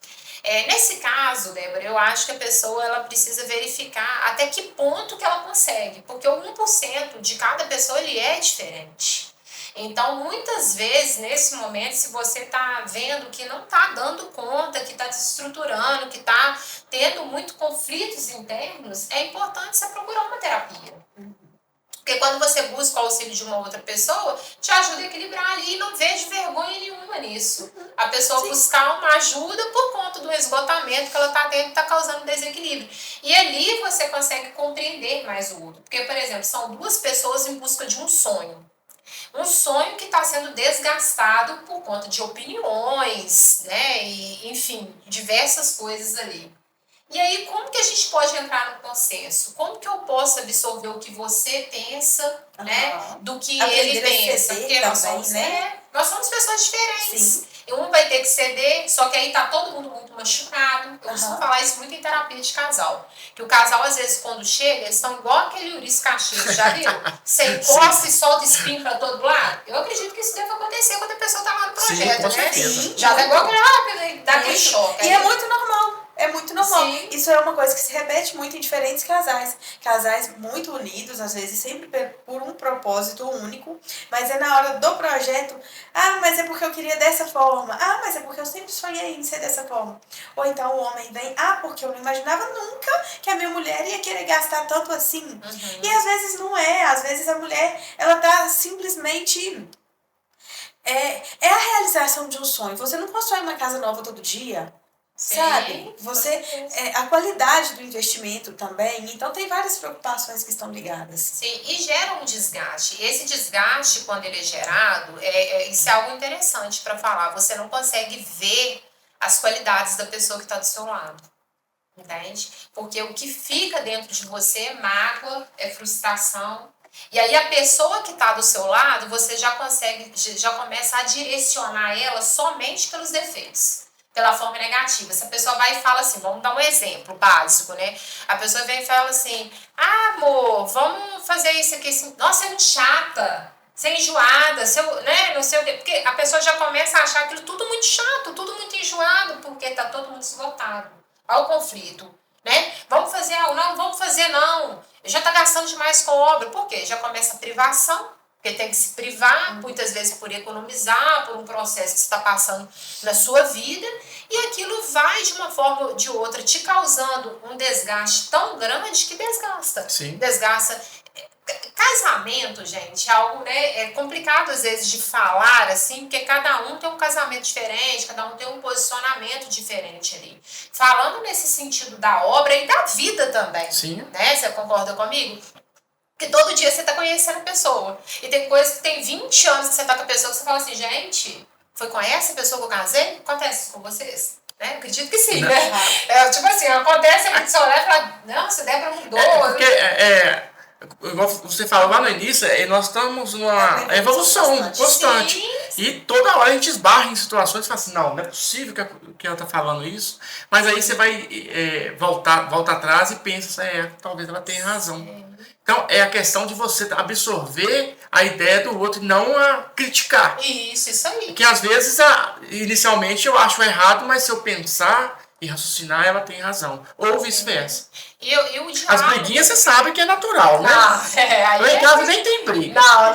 Nesse caso, Débora, eu acho que a pessoa ela precisa verificar até que ponto que ela consegue, porque o 1% de cada pessoa ele é diferente. Então, muitas vezes, nesse momento, se você está vendo que não está dando conta, que está desestruturando, que está tendo muito conflitos internos, é importante você procurar uma terapia. Porque quando você busca o auxílio de uma outra pessoa, te ajuda a equilibrar ali e não vejo vergonha nenhuma nisso. A pessoa buscar uma ajuda por conta do esgotamento que ela está tendo, que está causando desequilíbrio. E ali você consegue compreender mais o outro. Porque, por exemplo, são duas pessoas em busca de um sonho. Um sonho que está sendo desgastado por conta de opiniões, né? E, enfim, diversas coisas ali. E aí, como que a gente pode entrar no consenso? Como que eu posso absorver o que você pensa, né, do que ele pensa? Porque nós somos pessoas diferentes. Sim. E um vai ter que ceder, só que aí tá todo mundo muito machucado. Eu costumo falar isso muito em terapia de casal. Que o casal, às vezes, quando chega, eles estão igual aquele Ulisses Caxias, já viu? Você encosta e solta espinho pra todo lado. Eu acredito que isso deve acontecer quando a pessoa tá lá no projeto, né? Certeza. Já tá igual dá aquele choque. E é muito normal. É muito normal. Sim. Isso é uma coisa que se repete muito em diferentes casais. Casais muito unidos, às vezes sempre por um propósito único, mas é na hora do projeto, mas é porque eu queria dessa forma, mas é porque eu sempre sonhei em ser dessa forma. Ou então o homem vem, porque eu não imaginava nunca que a minha mulher ia querer gastar tanto assim. Uhum. E às vezes não é, às vezes a mulher, ela tá simplesmente... É a realização de um sonho. Você não constrói uma casa nova todo dia. sabe? Você, a qualidade do investimento também. Então, tem várias preocupações que estão ligadas. Sim, e gera um desgaste. E esse desgaste, quando ele é gerado, isso é algo interessante para falar. Você não consegue ver as qualidades da pessoa que está do seu lado. Entende? Porque o que fica dentro de você é mágoa, é frustração. E aí a pessoa que está do seu lado, você já começa a direcionar ela somente pelos defeitos, pela forma negativa. Se a pessoa vai e fala assim, vamos dar um exemplo básico, né? A pessoa vem e fala assim, amor, vamos fazer isso aqui assim. Nossa, é muito chata, você é enjoada, né? Não sei o quê. Porque a pessoa já começa a achar aquilo tudo muito chato, tudo muito enjoado, porque está todo mundo esgotado. Olha o conflito, né? Vamos fazer algo? Não, vamos fazer não. Já está gastando demais com obra. Por quê? Já começa a privação, porque tem que se privar, muitas vezes por economizar, por um processo que você está passando na sua vida, e aquilo vai, de uma forma ou de outra, te causando um desgaste tão grande que desgasta. Sim. Desgasta. Casamento, gente, é algo, né, complicado às vezes de falar, assim, porque cada um tem um casamento diferente, cada um tem um posicionamento diferente ali. Falando nesse sentido da obra e da vida também. Sim. Né? Você concorda comigo? Porque todo dia você está conhecendo a pessoa. E tem coisas que tem 20 anos que você está com a pessoa que você fala assim, gente, foi com essa pessoa que eu casei? Acontece isso com vocês? Né? Acredito que sim, né? Tipo assim, acontece a gente olhar e falar, nossa, Débora mudou. Porque igual você falou lá no início, nós estamos numa evolução constante. Sim. E toda hora a gente esbarra em situações e fala assim, não é possível que ela está falando isso. Mas aí você vai volta atrás e pensa, talvez ela tenha razão. Então é a questão de você absorver a ideia do outro e não a criticar. Isso aí. Porque às vezes, inicialmente eu acho errado, mas se eu pensar e raciocinar, ela tem razão. Ou vice-versa. E o diálogo... As briguinhas você sabe que é natural, né? Não, em casa nem tem briga. Não.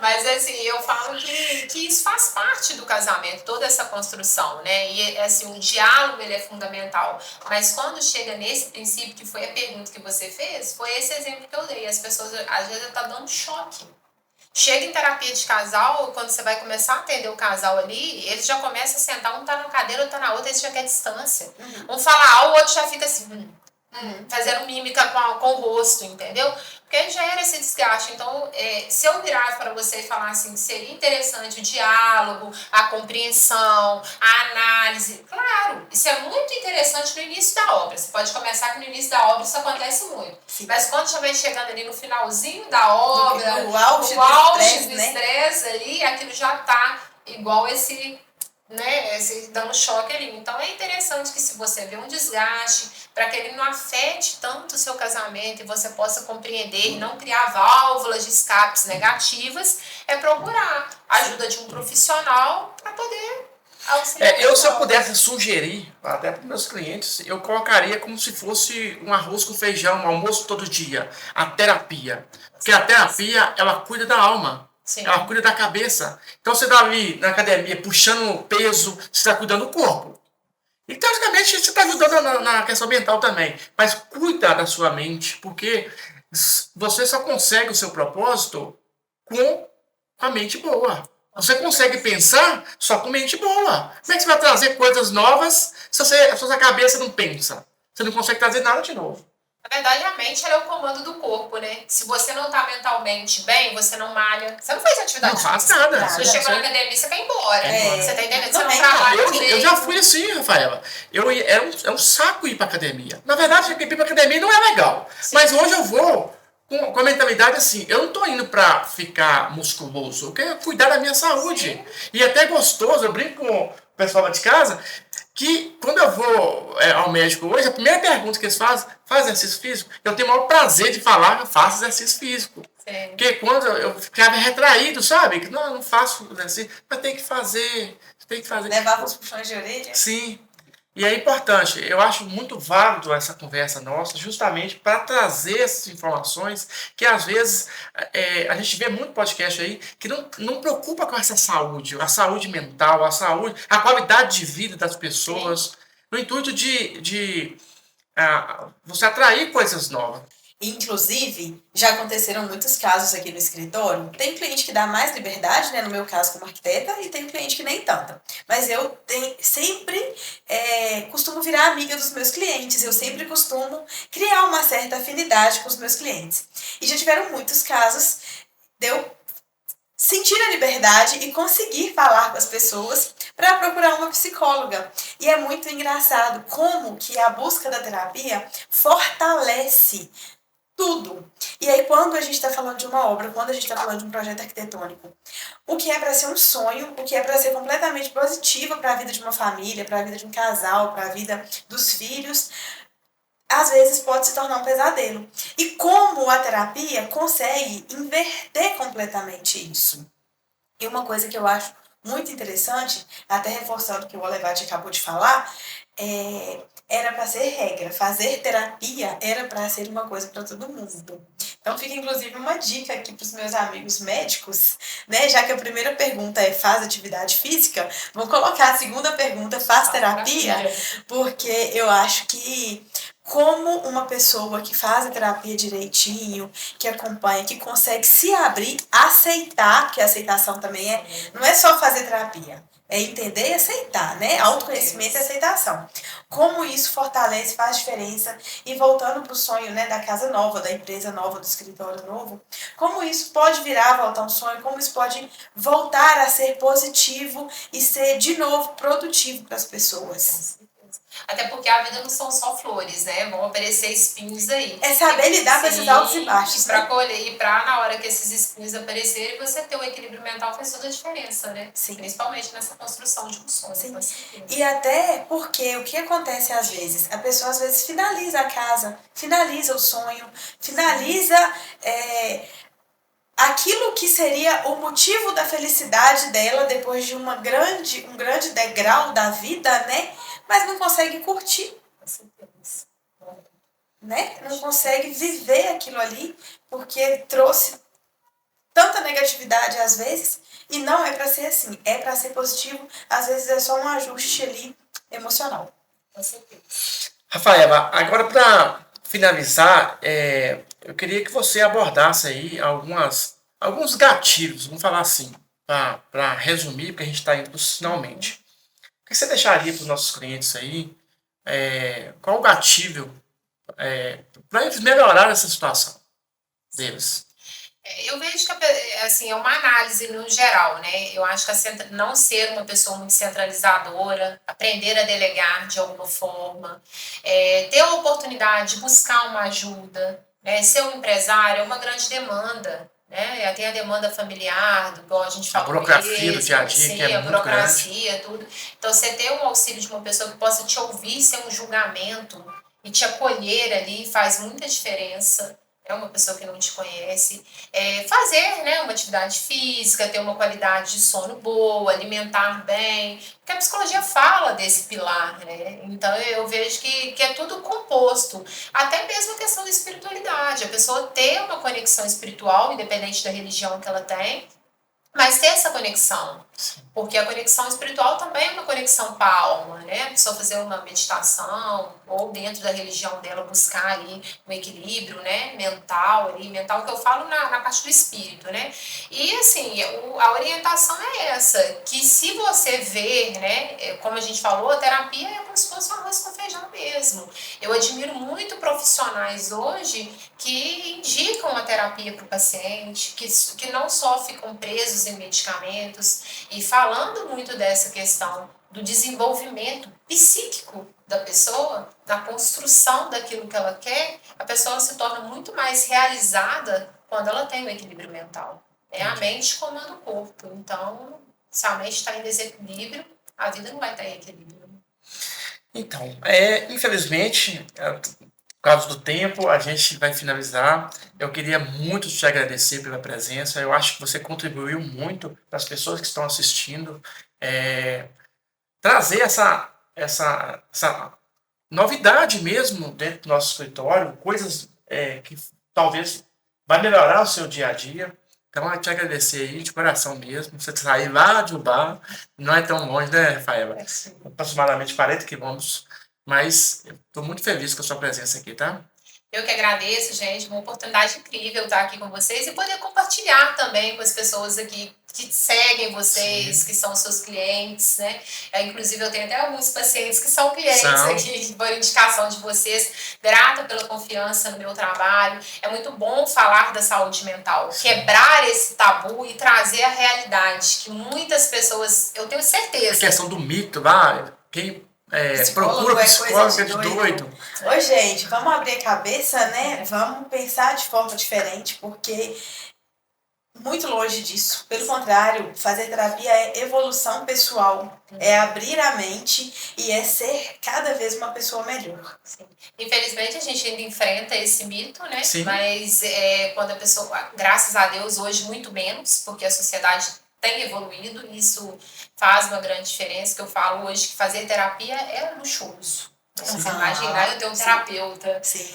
Mas assim, eu falo que isso faz parte do casamento, toda essa construção, né? E assim, o diálogo ele é fundamental. Mas quando chega nesse princípio, que foi a pergunta que você fez, foi esse exemplo que eu dei. As pessoas, às vezes, estão dando choque. Chega em terapia de casal, quando você vai começar a atender o casal ali, eles já começam a sentar, um tá na cadeira, outro tá na outra, eles já querem distância. Um fala algo, o outro já fica assim, fazendo mímica com o rosto, entendeu? Porque já era esse desgaste. Então, se eu virar para você e falar assim, seria interessante o diálogo, a compreensão, a análise. Claro, isso é muito interessante no início da obra. Você pode começar que no início da obra isso acontece muito. Sim. Mas quando já vem chegando ali no finalzinho da obra, o auge do estresse ali, aquilo já tá igual esse dando choque ali. Então é interessante que se você vê um desgaste, para que ele não afete tanto o seu casamento e você possa compreender e não criar válvulas de escapes negativas, é procurar a ajuda de um profissional para poder auxiliar. Se eu pudesse sugerir, até para os meus clientes, eu colocaria como se fosse um arroz com feijão, um almoço todo dia, a terapia. Porque a terapia, ela cuida da alma. Sim. Ela cuida da cabeça. Então você está ali na academia puxando peso, você está cuidando do corpo. E teoricamente você está ajudando na questão mental também. Mas cuida da sua mente, porque você só consegue o seu propósito com a mente boa. Você consegue pensar só com mente boa. Como é que você vai trazer coisas novas se a sua cabeça não pensa? Você não consegue trazer nada de novo. Na verdade, a mente é o comando do corpo, né? Se você não tá mentalmente bem, você não malha. Você não faz atividade física. Não faz nada. Você chega na academia, você quer ir embora. Você tá entendendo? Você não trabalha eu já fui assim, Rafaela. É um saco ir pra academia. Na verdade, ir pra academia não é legal. Sim. Mas hoje eu vou com a mentalidade assim, eu não tô indo pra ficar musculoso. Eu quero cuidar da minha saúde. Sim. E até gostoso, eu brinco com o pessoal lá de casa, que quando eu vou ao médico hoje, a primeira pergunta que eles fazem, faz exercício físico? Eu tenho o maior prazer de falar que eu faço exercício físico. Sim. Porque quando eu ficava retraído, sabe? Que não faço exercício, mas tem que fazer. Levar os puxões de orelha? Sim. E é importante, eu acho muito válido essa conversa nossa, justamente para trazer essas informações que às vezes a gente vê muito podcast aí que não preocupa com essa saúde, a saúde mental, a qualidade de vida das pessoas, no intuito de você atrair coisas novas. Inclusive, já aconteceram muitos casos aqui no escritório. Tem cliente que dá mais liberdade, né, no meu caso como arquiteta, e tem cliente que nem tanto. Mas eu sempre costumo virar amiga dos meus clientes, eu sempre costumo criar uma certa afinidade com os meus clientes. E já tiveram muitos casos de eu sentir a liberdade e conseguir falar com as pessoas para procurar uma psicóloga. E é muito engraçado como que a busca da terapia fortalece tudo. E aí, quando a gente está falando de uma obra, quando a gente está falando de um projeto arquitetônico, o que é para ser um sonho, o que é para ser completamente positivo para a vida de uma família, para a vida de um casal, para a vida dos filhos, às vezes pode se tornar um pesadelo. E como a terapia consegue inverter completamente isso. E uma coisa que eu acho muito interessante, até reforçando o que o Olevati acabou de falar, era para ser regra. Fazer terapia era para ser uma coisa para todo mundo. Então fica inclusive uma dica aqui para os meus amigos médicos, né? Já que a primeira pergunta é faz atividade física, vou colocar a segunda pergunta, faz terapia, porque eu acho que como uma pessoa que faz a terapia direitinho, que acompanha, que consegue se abrir, aceitar, que a aceitação também não é só fazer terapia, é entender e aceitar, né? Autoconhecimento e aceitação. Como isso fortalece, faz diferença. E voltando para o sonho, né, da casa nova, da empresa nova, do escritório novo, como isso pode voltar um sonho, como isso pode voltar a ser positivo e ser, de novo, produtivo para as pessoas. Até porque a vida não são só flores, né? Vão aparecer espinhos aí. É saber lidar com esses altos e baixos. Para colher, e para na hora que esses espinhos aparecerem, você ter o equilíbrio mental faz toda a diferença, né? Sim. Principalmente nessa construção de um sonho. Sim. E até porque o que acontece às vezes? A pessoa às vezes finaliza a casa, finaliza o sonho, finaliza aquilo que seria o motivo da felicidade dela depois de um grande degrau da vida, né? Mas não consegue curtir, né? Não consegue viver aquilo ali porque trouxe tanta negatividade às vezes, e não é para ser assim, é para ser positivo, às vezes é só um ajuste ali emocional. Com certeza. Rafaela, agora para finalizar, eu queria que você abordasse aí alguns gatilhos, vamos falar assim, para resumir, porque a gente está indo finalmente. O que você deixaria para os nossos clientes aí? Qual o gatilho para eles melhorar essa situação deles? Eu vejo que assim, é uma análise no geral, né? Eu acho que não ser uma pessoa muito centralizadora, aprender a delegar de alguma forma, ter a oportunidade de buscar uma ajuda, né? Ser um empresário é uma grande demanda, né? Tem a demanda familiar, igual a gente falou. A burocracia do dia a dia, que é a muito burocracia, grande. tudo. Então, você ter o auxílio de uma pessoa que possa te ouvir sem um julgamento e te acolher ali faz muita diferença. É uma pessoa que não te conhece, fazer, né, uma atividade física, ter uma qualidade de sono boa, alimentar bem, porque a psicologia fala desse pilar, né? Então eu vejo que é tudo composto, até mesmo a questão da espiritualidade, a pessoa ter uma conexão espiritual, independente da religião que ela tem, mas ter essa conexão, porque a conexão espiritual também é uma conexão com a alma, né? A pessoa fazer uma meditação, ou dentro da religião dela buscar ali um equilíbrio, né? Mental que eu falo na parte do espírito, né? E assim, a orientação é essa, que se você ver, né? Como a gente falou, a terapia é como se fosse um arroz com feijão mesmo. Eu admiro muito profissionais hoje que indicam a terapia para o paciente, que não só ficam presos em medicamentos, e falando muito dessa questão do desenvolvimento psíquico da pessoa, da construção daquilo que ela quer, a pessoa se torna muito mais realizada quando ela tem o equilíbrio mental. A mente comanda o corpo, então se a mente está em desequilíbrio, a vida não vai estar em equilíbrio. Então, infelizmente, por causa do tempo, a gente vai finalizar. Eu queria muito te agradecer pela presença. Eu acho que você contribuiu muito para as pessoas que estão assistindo. Trazer essa novidade mesmo dentro do nosso escritório, coisas que talvez vai melhorar o seu dia a dia. Então, eu te agradecer aí de coração mesmo. Você sair lá de Ubá, não é tão longe, né, Rafaela? Aproximadamente 40 quilômetros. Mas eu estou muito feliz com a sua presença aqui, tá? Eu que agradeço, gente, uma oportunidade incrível estar aqui com vocês e poder compartilhar também com as pessoas aqui que seguem vocês, Sim. que são seus clientes, né? Inclusive, eu tenho até alguns pacientes que são clientes São. aqui, por indicação de vocês. Grata pela confiança no meu trabalho. É muito bom falar da saúde mental, quebrar esse tabu e trazer a realidade, que muitas pessoas, eu tenho A certeza. questão do mito, quem Psicólogo procura é psicólogo coisa é de de doido. doido. Ô, gente, vamos abrir a cabeça, né? Vamos pensar de forma diferente, porque muito longe disso. Pelo contrário, fazer terapia é evolução pessoal, é abrir a mente e é ser cada vez uma pessoa melhor. Sim. Infelizmente a gente ainda enfrenta esse mito, né? Sim. Mas quando a pessoa, graças a Deus, hoje muito menos, porque a sociedade tem evoluído e isso faz uma grande diferença, que eu falo hoje que fazer terapia é luxuoso. Você imaginar eu ter um terapeuta. Sim.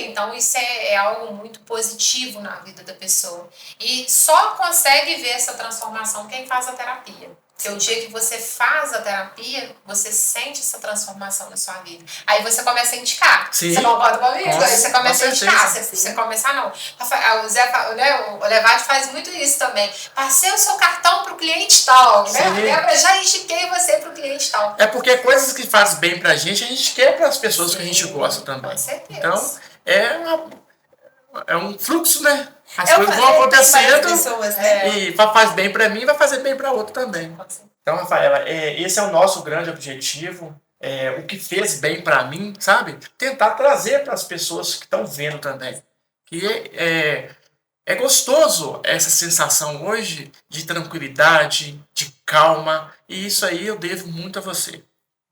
Então isso é algo muito positivo na vida da pessoa. E só consegue ver essa transformação quem faz a terapia. Porque o dia que você faz a terapia, você sente essa transformação na sua vida. Aí você começa a indicar. Sim. Você concorda comigo? Aí você começa a indicar. certeza. Você começa, não. O Zé, né, o Levati faz muito isso também. Passei o seu cartão para o cliente tal. Né? Lembra? Já indiquei você para o cliente tal. É porque coisas que fazem bem pra gente, a gente quer para as pessoas que a gente gosta também. Com certeza. Então, é um fluxo, né? As coisas vão acontecendo pessoas, né? e faz bem pra mim, vai fazer bem pra outro também. Então, Rafaela, esse é o nosso grande objetivo. O que fez bem pra mim, sabe? Tentar trazer para as pessoas que estão vendo também. Que é gostoso essa sensação hoje de tranquilidade, de calma. E isso aí eu devo muito a você.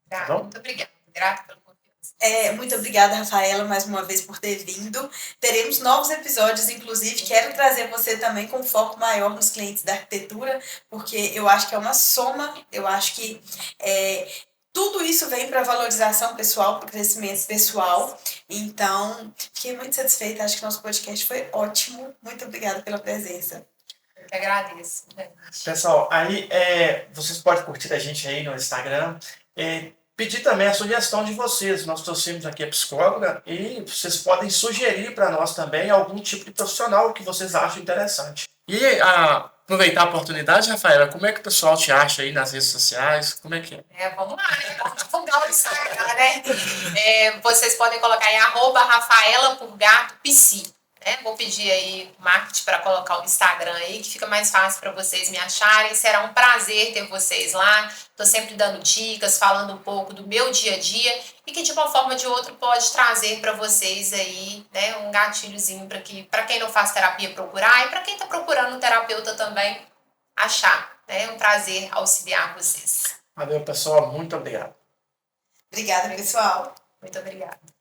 Tá bom? Muito obrigada. Grata pelo convite. Muito obrigada, Rafaela, mais uma vez por ter vindo. Teremos novos episódios, inclusive quero trazer você também com foco maior nos clientes da arquitetura, porque eu acho que é uma soma, eu acho que tudo isso vem para valorização pessoal, para crescimento pessoal. Então, fiquei muito satisfeita, acho que nosso podcast foi ótimo. Muito obrigada pela presença. Eu que agradeço. Pessoal, aí vocês podem curtir a gente aí no Instagram. Pedir também a sugestão de vocês. Nós trouxemos aqui a psicóloga e vocês podem sugerir para nós também algum tipo de profissional que vocês acham interessante. E aproveitar a oportunidade, Rafaela, como é que o pessoal te acha aí nas redes sociais? Como é que é? Vamos lá, né? Vamos divulgar o Instagram, né? Vocês podem colocar aí @RafaelaPurgatoPsi. Vou pedir aí o marketing para colocar o Instagram aí, que fica mais fácil para vocês me acharem. Será um prazer ter vocês lá. Estou sempre dando dicas, falando um pouco do meu dia a dia e que de uma forma ou de outra pode trazer para vocês aí, né, um gatilhozinho para quem não faz terapia procurar e para quem está procurando um terapeuta também achar. É um prazer auxiliar vocês. Valeu, pessoal. Muito obrigado. Obrigada, pessoal. Muito obrigada.